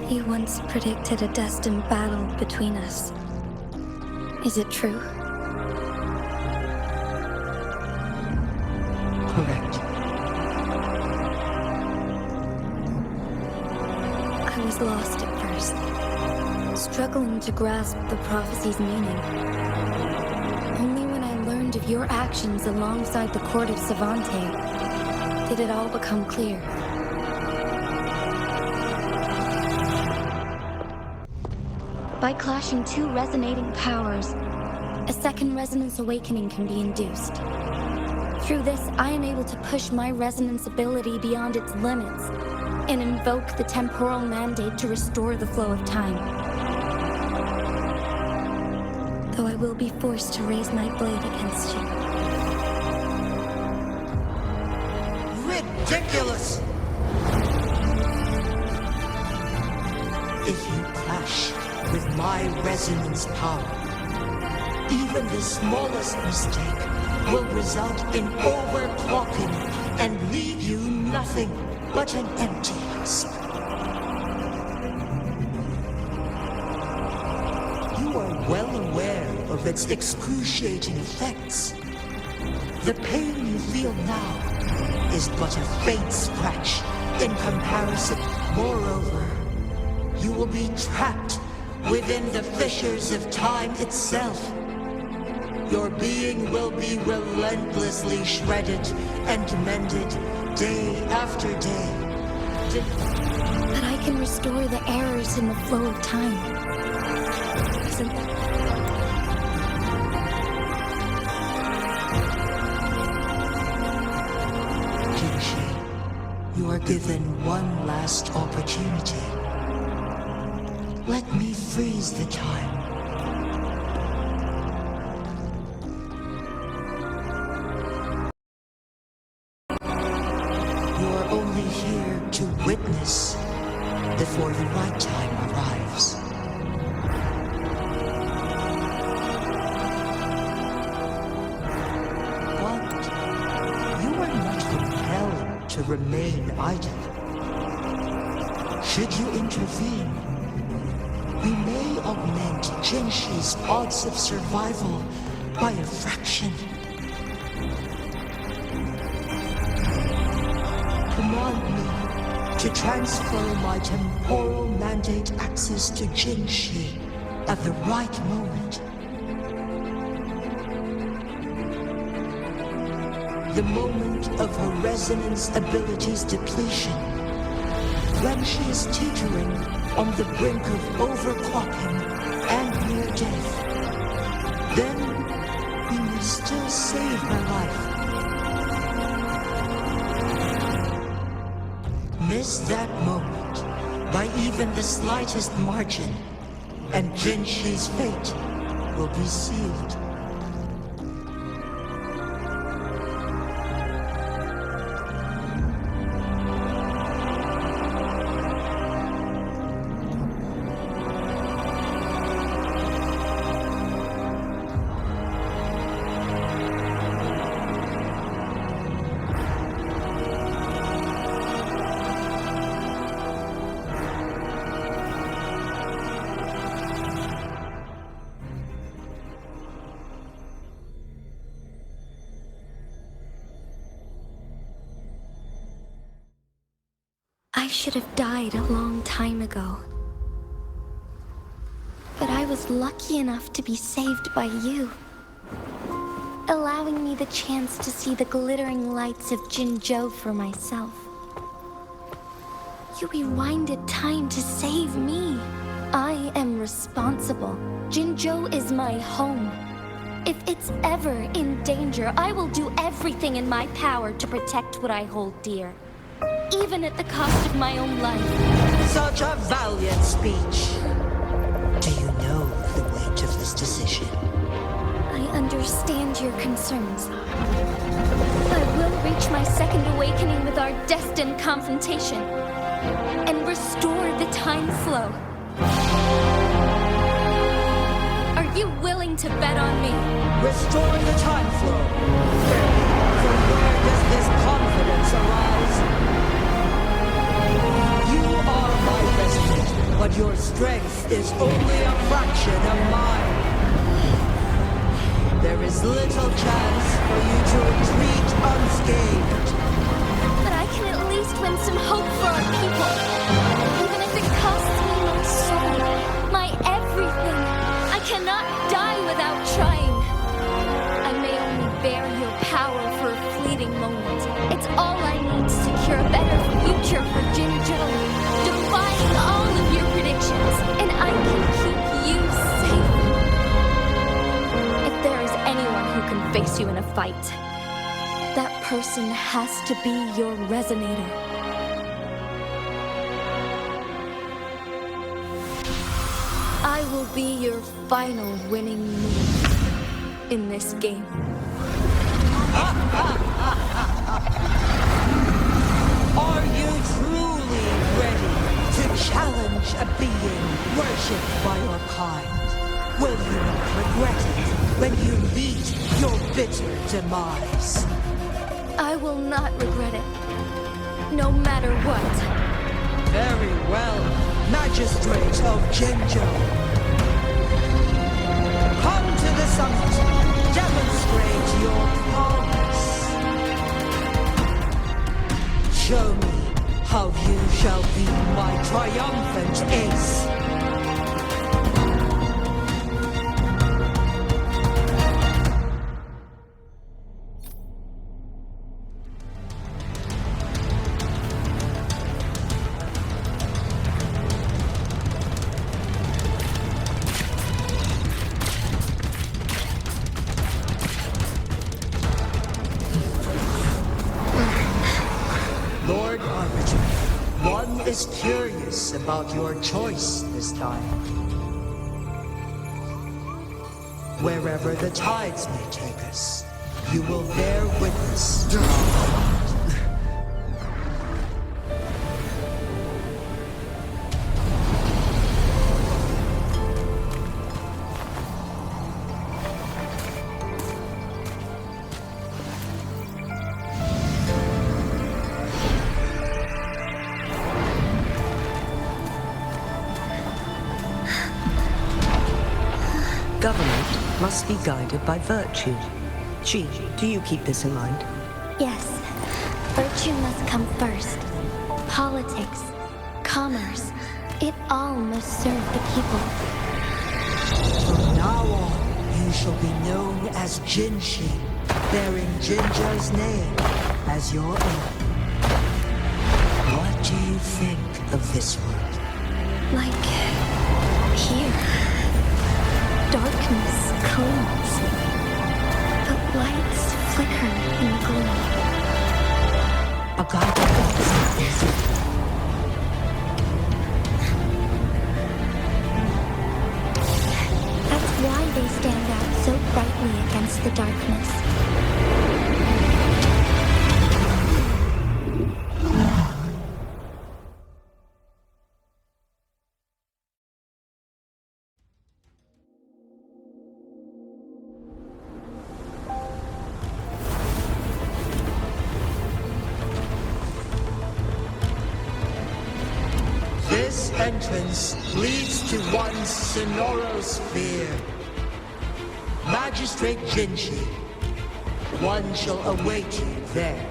You once predicted a destined battle between us. Is it true? Correct. I was lost at first, struggling to grasp the prophecy's meaning. Only when I learned of your actions alongside the court of Savante did it all become clear. By clashing two resonating powers, a second resonance awakening can be induced. Through this, I am able to push my resonance ability beyond its limits and invoke the temporal mandate to restore the flow of time. Though I will be forced to raise my blade against you. Ridiculous! If you clash with my resonance power, even the smallest mistake will result in overclocking and leave you nothing but an empty husk. You are well aware of its excruciating effects. The pain you feel now is but a faint scratch in comparison. Moreover, you will be trapped within the fissures of time itself. Your being will be relentlessly shredded and mended day after day. But I can restore the errors in the flow of time. Isn't that... Jinshi, you are given one last opportunity. Let me freeze the time. You are only here to witness before the right time arrives. But you are not compelled to remain idle. Should you intervene, we may augment Jinshi's odds of survival by a fraction. Command me to transfer my temporal mandate access to Jinshi at the right moment. The moment of her resonance ability's depletion, when she is teetering on the brink of overclocking and near death. Then we may still save her life. Miss that moment by even the slightest margin, and Jinshi's fate will be sealed. I should have died a long time ago. But I was lucky enough to be saved by you, allowing me the chance to see the glittering lights of Jinzhou for myself. You rewinded time to save me. I am responsible. Jinzhou is my home. If it's ever in danger, I will do everything in my power to protect what I hold dear. Even at the cost of my own life. Such a valiant speech. Do you know the weight of this decision? I understand your concerns. I will reach my second awakening with our destined confrontation and restore the time flow. Are you willing to bet on me? Restore the time flow. From where does this confidence arise? You are my resident, but your strength is only a fraction of mine. There is little chance for you to retreat unscathed. But I can at least win some hope for our people. Even if it costs me my soul, my everything. I cannot die without trying. I may only bear your power for a fleeting moment. It's all I need to secure a better future for Jinzhou, defying all of your predictions, and I can keep you safe. If there is anyone who can face you in a fight, that person has to be your resonator. I will be your final winning move in this game. Are you truly ready to challenge a being worshipped by your kind? Will you not regret it when you meet your bitter demise? I will not regret it, no matter what. Very well, Magistrate of Jinzhou. Come to the summit. Demonstrate your prowess. Show me how you shall be my triumphant ace. is curious about your choice this time. Wherever the tides may take us, you will bear witness to our fight. Government must be guided by virtue. Chi, do you keep this in mind? Yes, virtue must come first. Politics, commerce, it all must serve the people. From now on, you shall be known as Jinshi, bearing Jinjo's name as your own. What do you think of this world? Like here. Darkness clings. The lights flicker in the gloom. A guiding is That's why they stand out so brightly against the darkness. This entrance leads to one Sonorosphere. Magistrate Jinshi, one shall await you there.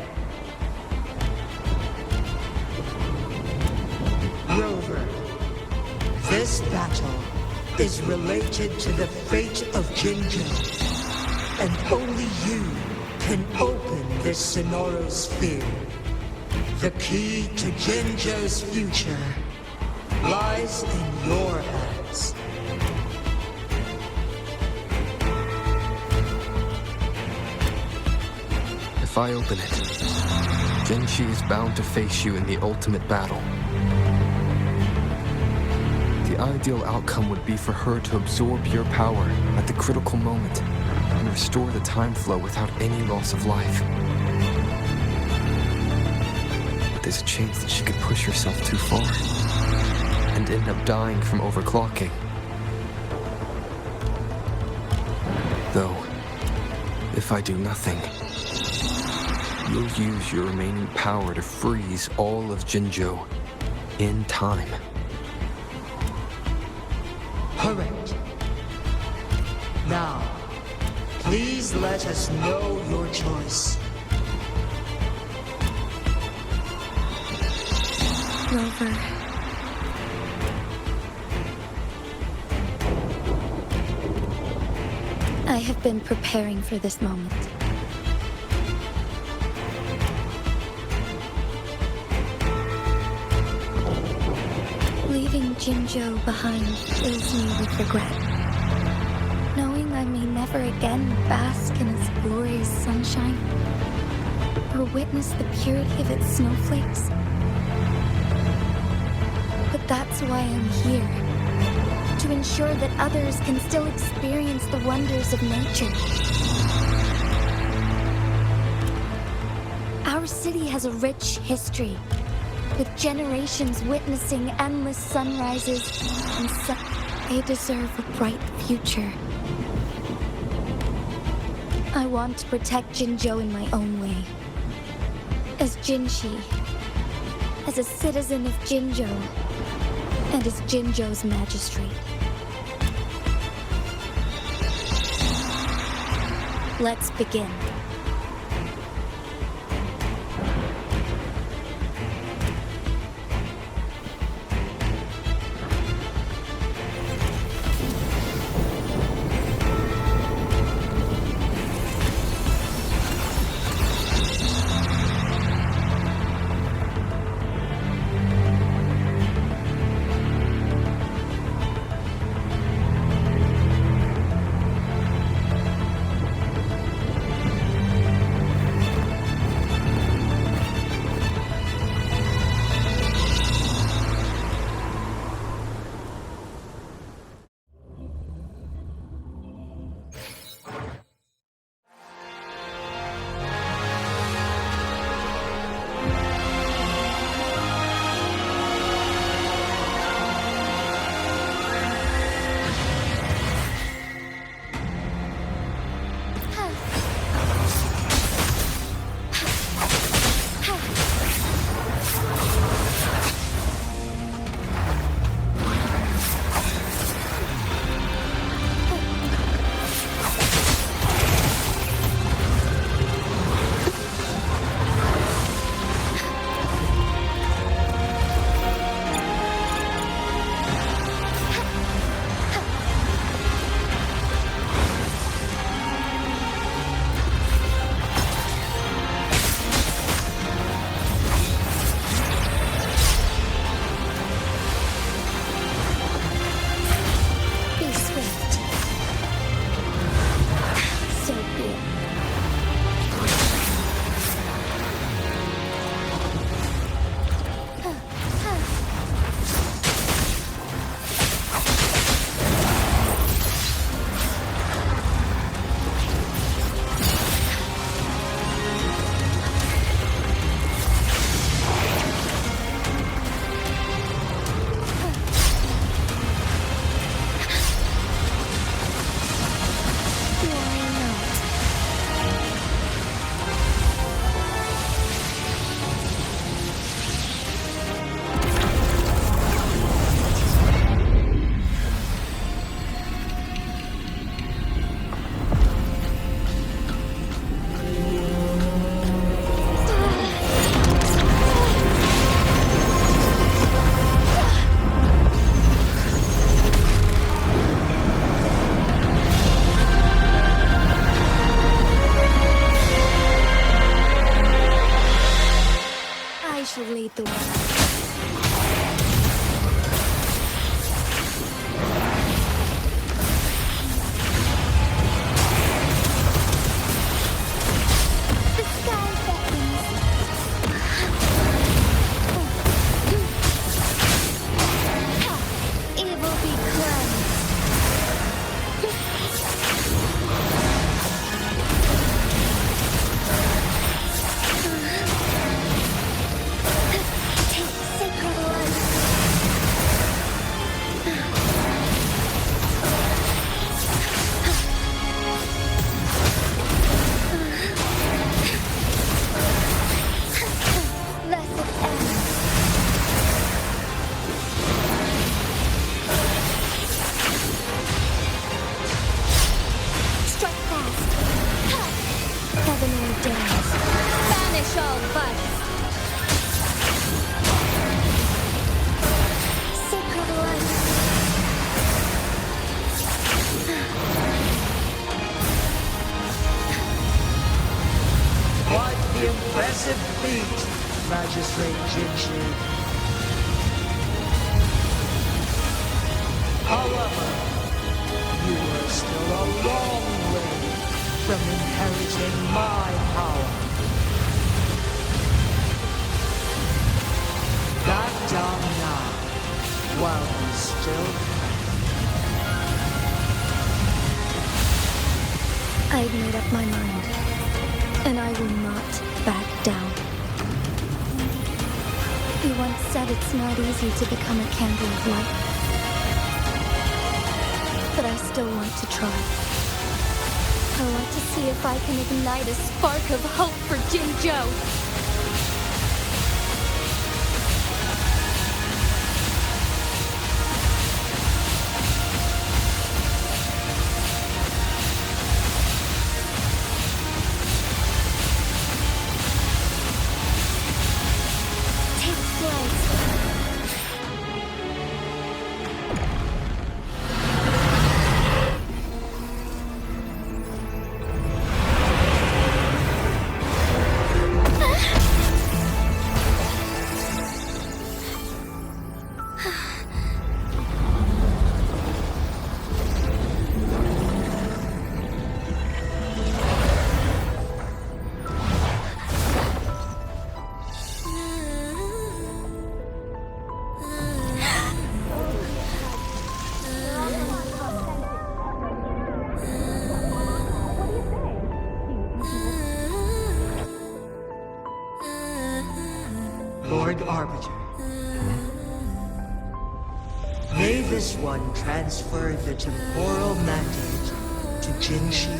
Rover, this battle is related to the fate of Jinjo, and only you can open this Sonorosphere. The key to Jinjo's future lies in your hands. If I open it, Jinshi is bound to face you in the ultimate battle. The ideal outcome would be for her to absorb your power at the critical moment and restore the time flow without any loss of life. But there's a chance that she could push herself too far and end up dying from overclocking. Though, if I do nothing, you'll use your remaining power to freeze all of Jinjo in time. Correct. Now, please let us know your choice. Rover. I have been preparing for this moment. Leaving Jinjo behind fills me with regret. Knowing I may never again bask in its glorious sunshine, or witness the purity of its snowflakes. But that's why I'm here. To ensure that others can still experience the wonders of nature. Our city has a rich history, with generations witnessing endless sunrises and they deserve a bright future. I want to protect Jinjo in my own way. As Jinshi, as a citizen of Jinjo, and as Jinjo's magistrate. Let's begin. dance. Banish all vice. Sacred light. Quite the impressive feat, Magistrate Jinshi. However, you are still a long way from inheriting my power. Back down now, while you still can. I've made up my mind, and I will not back down. You once said it's not easy to become a candle of light. But I still want to try. I want to see if I can ignite a spark of hope for Jinzhou. Take flight. Lord Arbiter. May this one transfer the temporal mandate to Jinshi.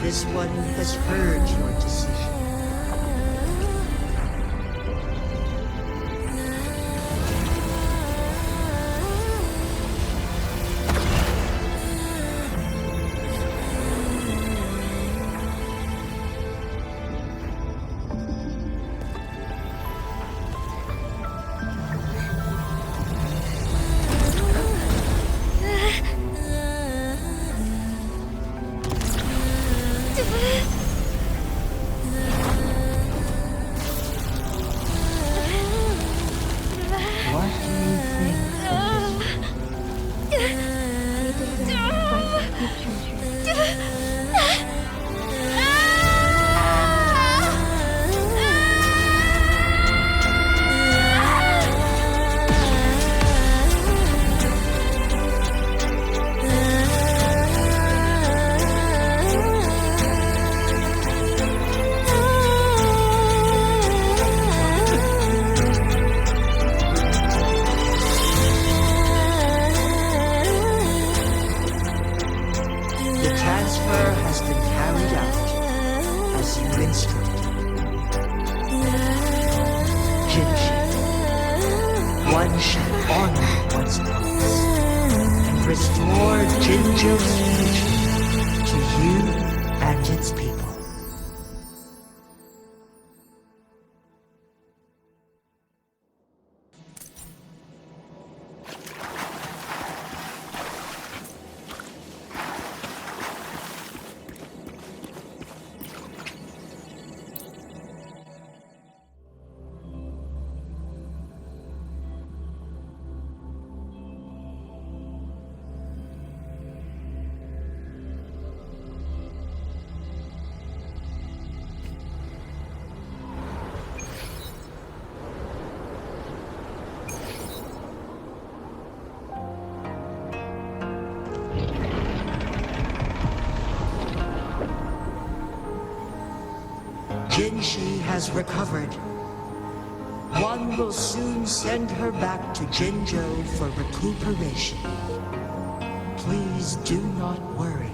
This one has heard your decision. One shall honor what's past and restore Jinzhou's future to you and its people. Jinshi has recovered. One will soon send her back to Jinzhou for recuperation. Please do not worry.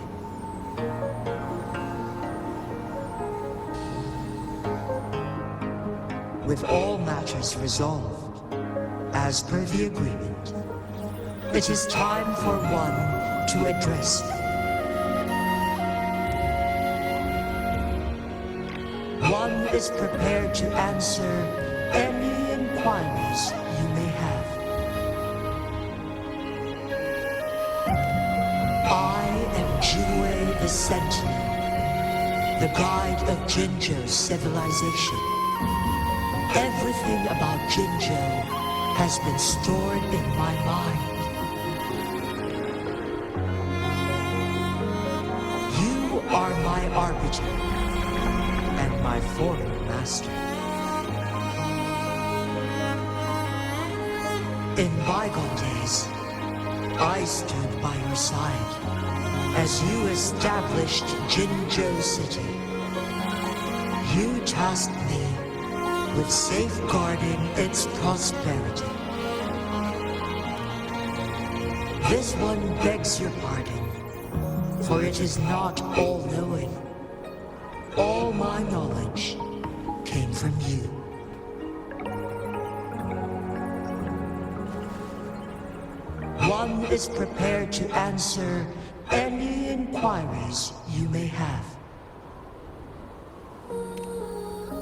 With all matters resolved, as per the agreement, it is time for one to address you. One is prepared to answer any inquiries you may have. I am Jue the Sentinel, the guide of Jinzhou's civilization. Everything about Jinzhou has been stored in my mind. You are my arbiter and my former master. In bygone days, I stood by your side as you established Jinzhou City. You tasked me with safeguarding its prosperity. This one begs your pardon, for it is not all-knowing. All my knowledge came from you. One is prepared to answer any inquiries you may have.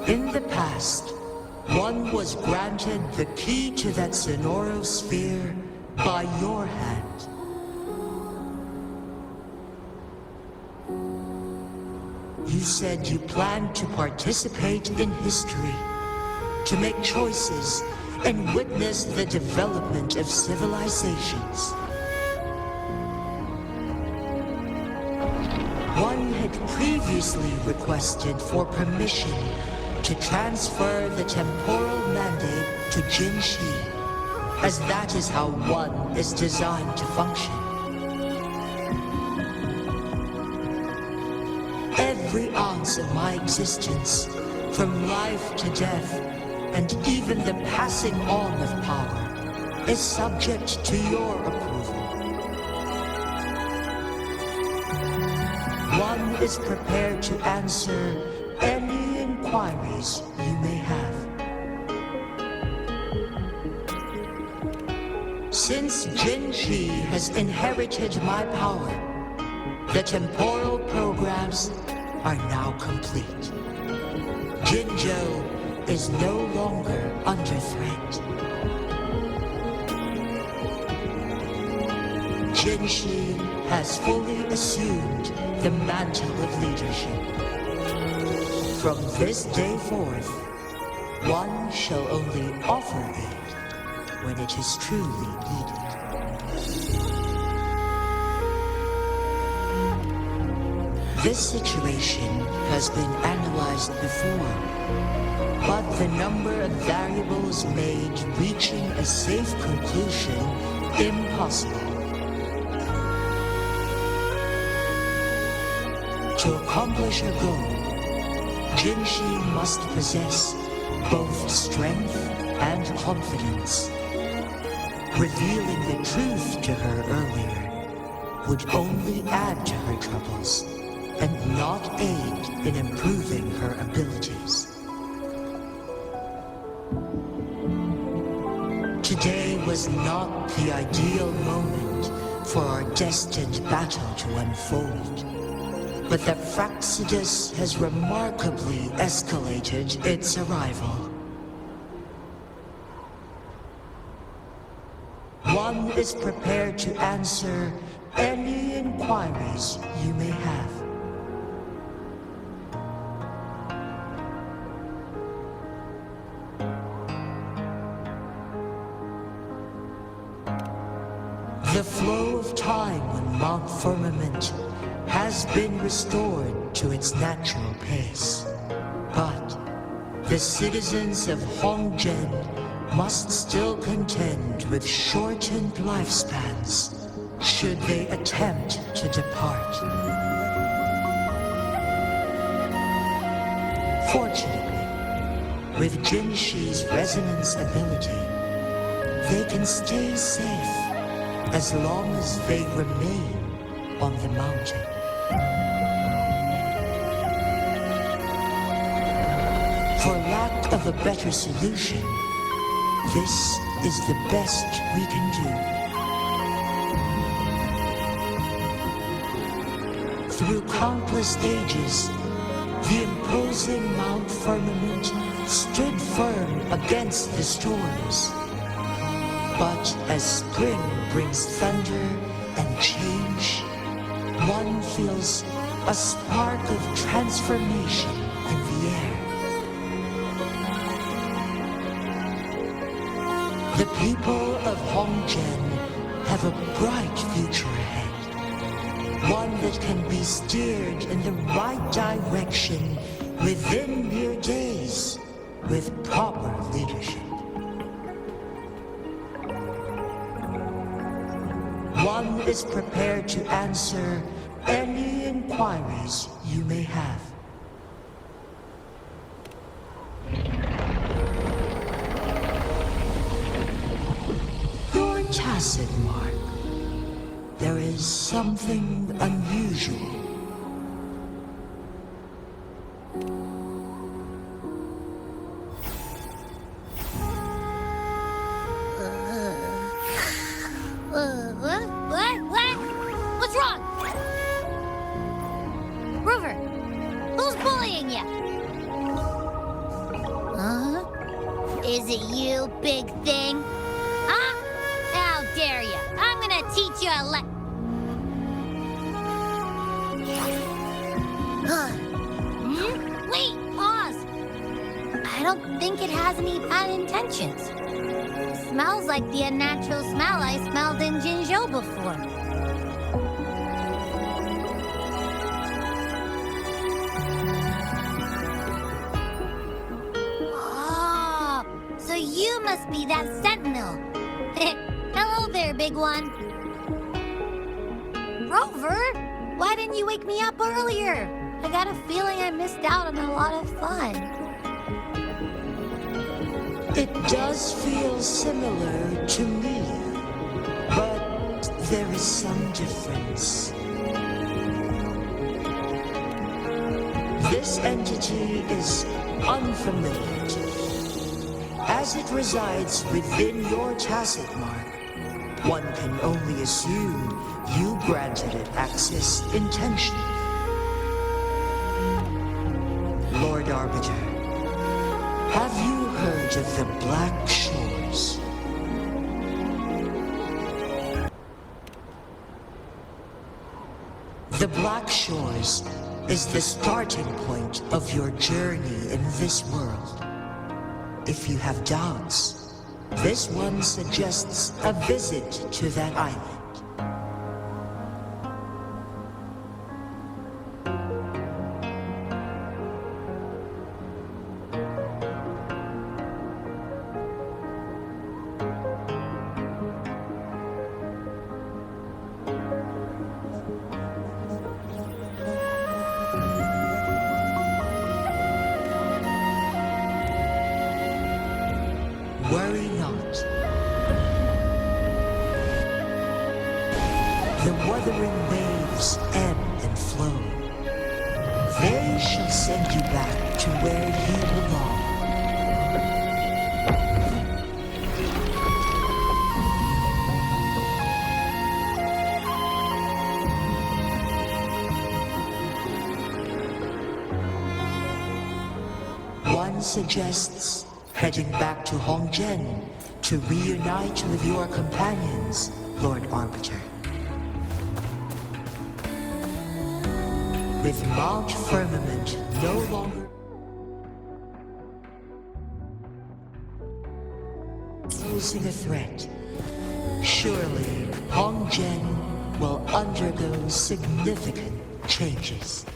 In the past, one was granted the key to that Sonoro sphere by your hand. You said you planned to participate in history, to make choices and witness the development of civilizations. One had previously requested for permission to transfer the temporal mandate to Jinshi, as that is how one is designed to function. Every ounce of my existence, from life to death, and even the passing on of power, is subject to your approval. One is prepared to answer any inquiries you may have. Since Jinshi has inherited my power, the temporal programs are now complete. Jinzhou is no longer under threat. Jinshi has fully assumed the mantle of leadership. From this day forth, one shall only offer aid when it is truly needed. This situation has been analyzed before, but the number of variables made reaching a safe conclusion impossible. To accomplish a goal, Jinshi must possess both strength and confidence. Revealing the truth to her earlier would only add to her troubles and not aid in improving her abilities. Today was not the ideal moment for our destined battle to unfold, but the Fraxidus has remarkably escalated its arrival. One is prepared to answer any inquiries you may have. The flow of time on Mount Firmament has been restored to its natural pace. But the citizens of Hongzhen must still contend with shortened lifespans should they attempt to depart. Fortunately, With Jinshi's resonance ability, they can stay safe as long as they remain on the mountain. For lack of a better solution, this is the best we can do. Through countless ages, the imposing Mount Firmament stood firm against the storms. But as spring brings thunder and change, one feels a spark of transformation in the air. The people of Hongjian have a bright future ahead. One that can be steered in the right direction within mere days with proper leadership. One is prepared to answer any inquiries you may have. Your tacit mark. There is something unusual. What? What's wrong? Rover, who's bullying you? Huh? Is it you, big thing? Huh? How dare you? I'm gonna teach you a Wait, pause. I don't think it has any bad intentions. Smells like the unnatural smell I smelled in Jinzhou before. Oh, so you must be that sentinel. Hello there, big one. Rover, why didn't you wake me up earlier? I got a feeling I missed out on a lot of fun. It does feel similar to me, but there is some difference. This entity is unfamiliar to me. As it resides within your tacit mark, one can only assume you granted it access intentionally. Lord Arbiter, have you heard of the Black Shores? The Black Shores is the starting point of your journey in this world. If you have doubts, this one suggests a visit to that island. Worry not. The wuthering waves ebb and flow. They shall send you back to where you belong. One suggests heading back to Hongjian to reunite with your companions, Lord Arbiter. With Mount Firmament no longer posing a threat, surely Hongjian will undergo significant changes.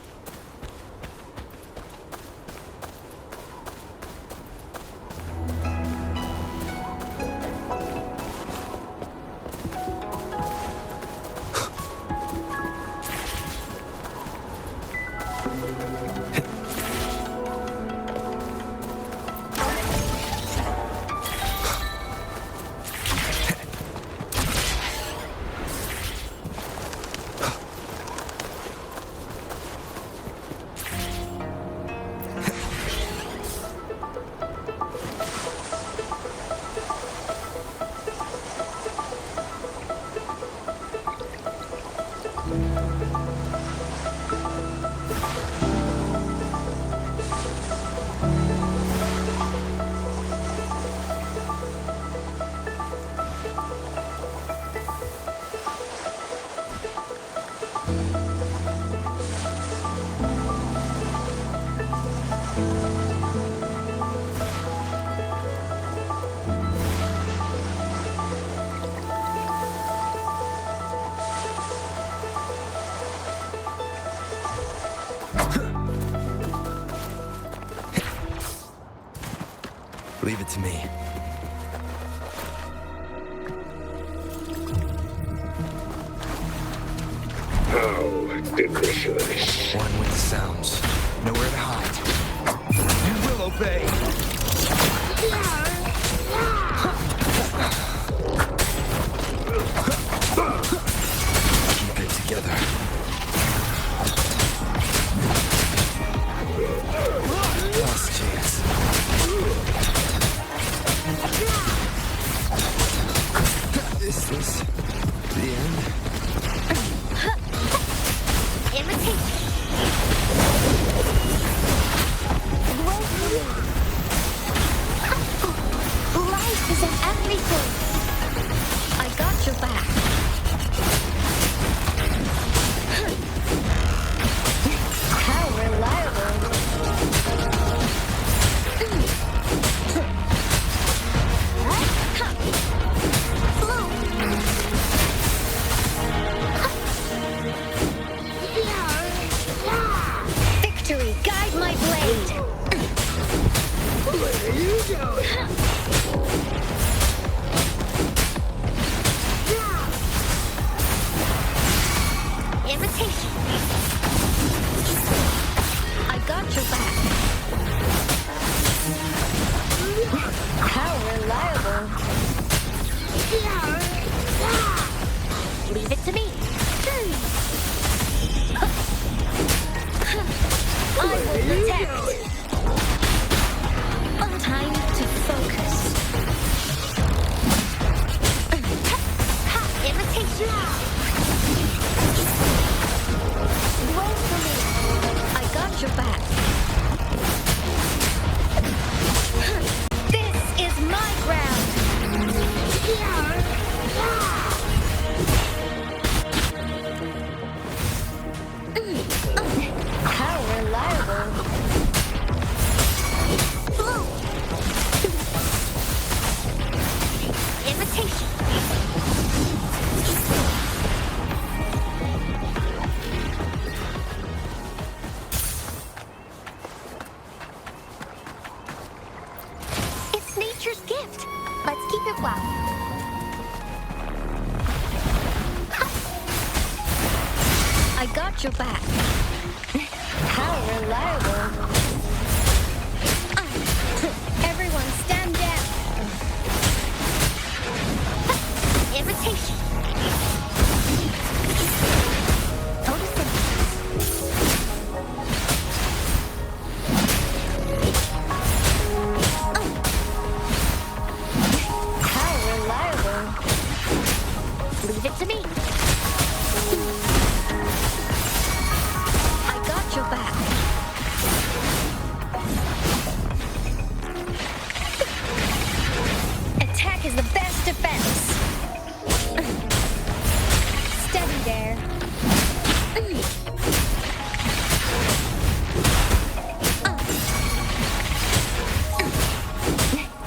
Leave it to me. How delicious. One with the sounds. Nowhere to hide. You will obey. Keep it together. Last chance. Is this the end? Imitation. Life is in everything. I got your back. How reliable. Victory, guide my blade. Where are you going? Imitation. I got your back. How reliable. Leave it to me. I will protect. Time to focus. Imitation. Wait for me. I got your back. This is my ground. How reliable. Imitation. It's nature's gift. Let's keep it well. I got your back. How reliable. Everyone stand down. Imitation. How reliable. Leave it to me. I got your back. Attack is the best defense. Steady there.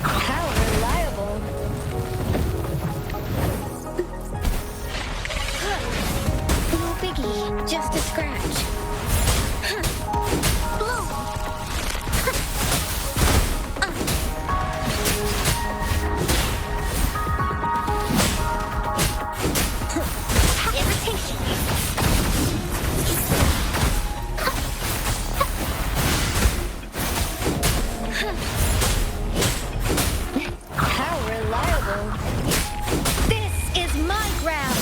How reliable. No biggie, just a scratch. Blow. Imitation. How reliable. This is my ground.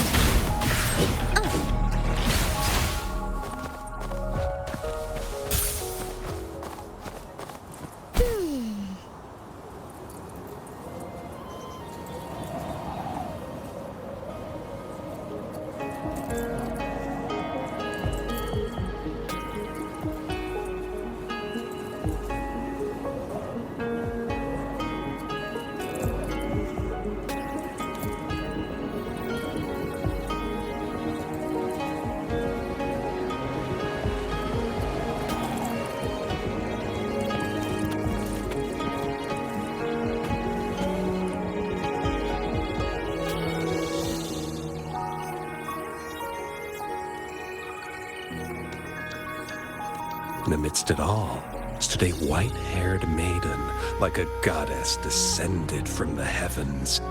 In the midst of it all, stood a white-haired maiden, like a goddess descended from the heavens.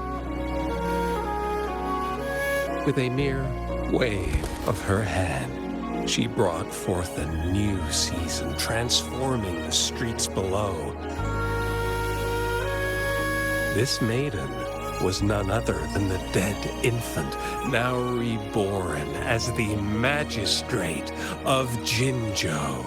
With a mere wave of her hand, she brought forth a new season, transforming the streets below. This maiden was none other than the dead infant, now reborn as the magistrate of Jinzhou.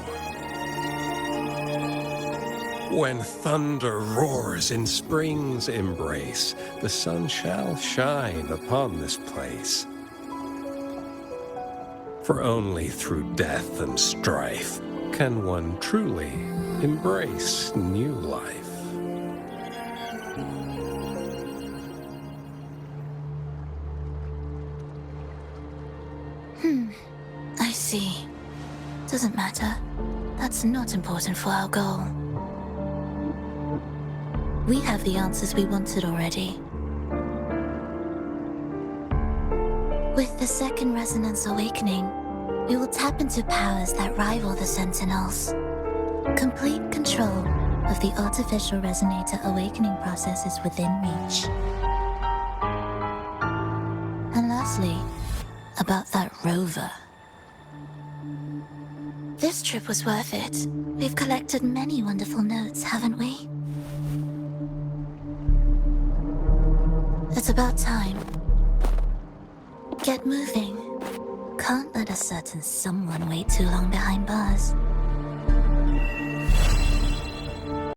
When thunder roars in spring's embrace, the sun shall shine upon this place. For only through death and strife can one truly embrace new life. I see. Doesn't matter. That's not important for our goal. We have the answers we wanted already. With the second resonance awakening, we will tap into powers that rival the Sentinels. Complete control of the artificial resonator awakening process is within reach. And lastly, about that Rover. This trip was worth it. We've collected many wonderful notes, haven't we? It's about time. Get moving. Can't let a certain someone wait too long behind bars.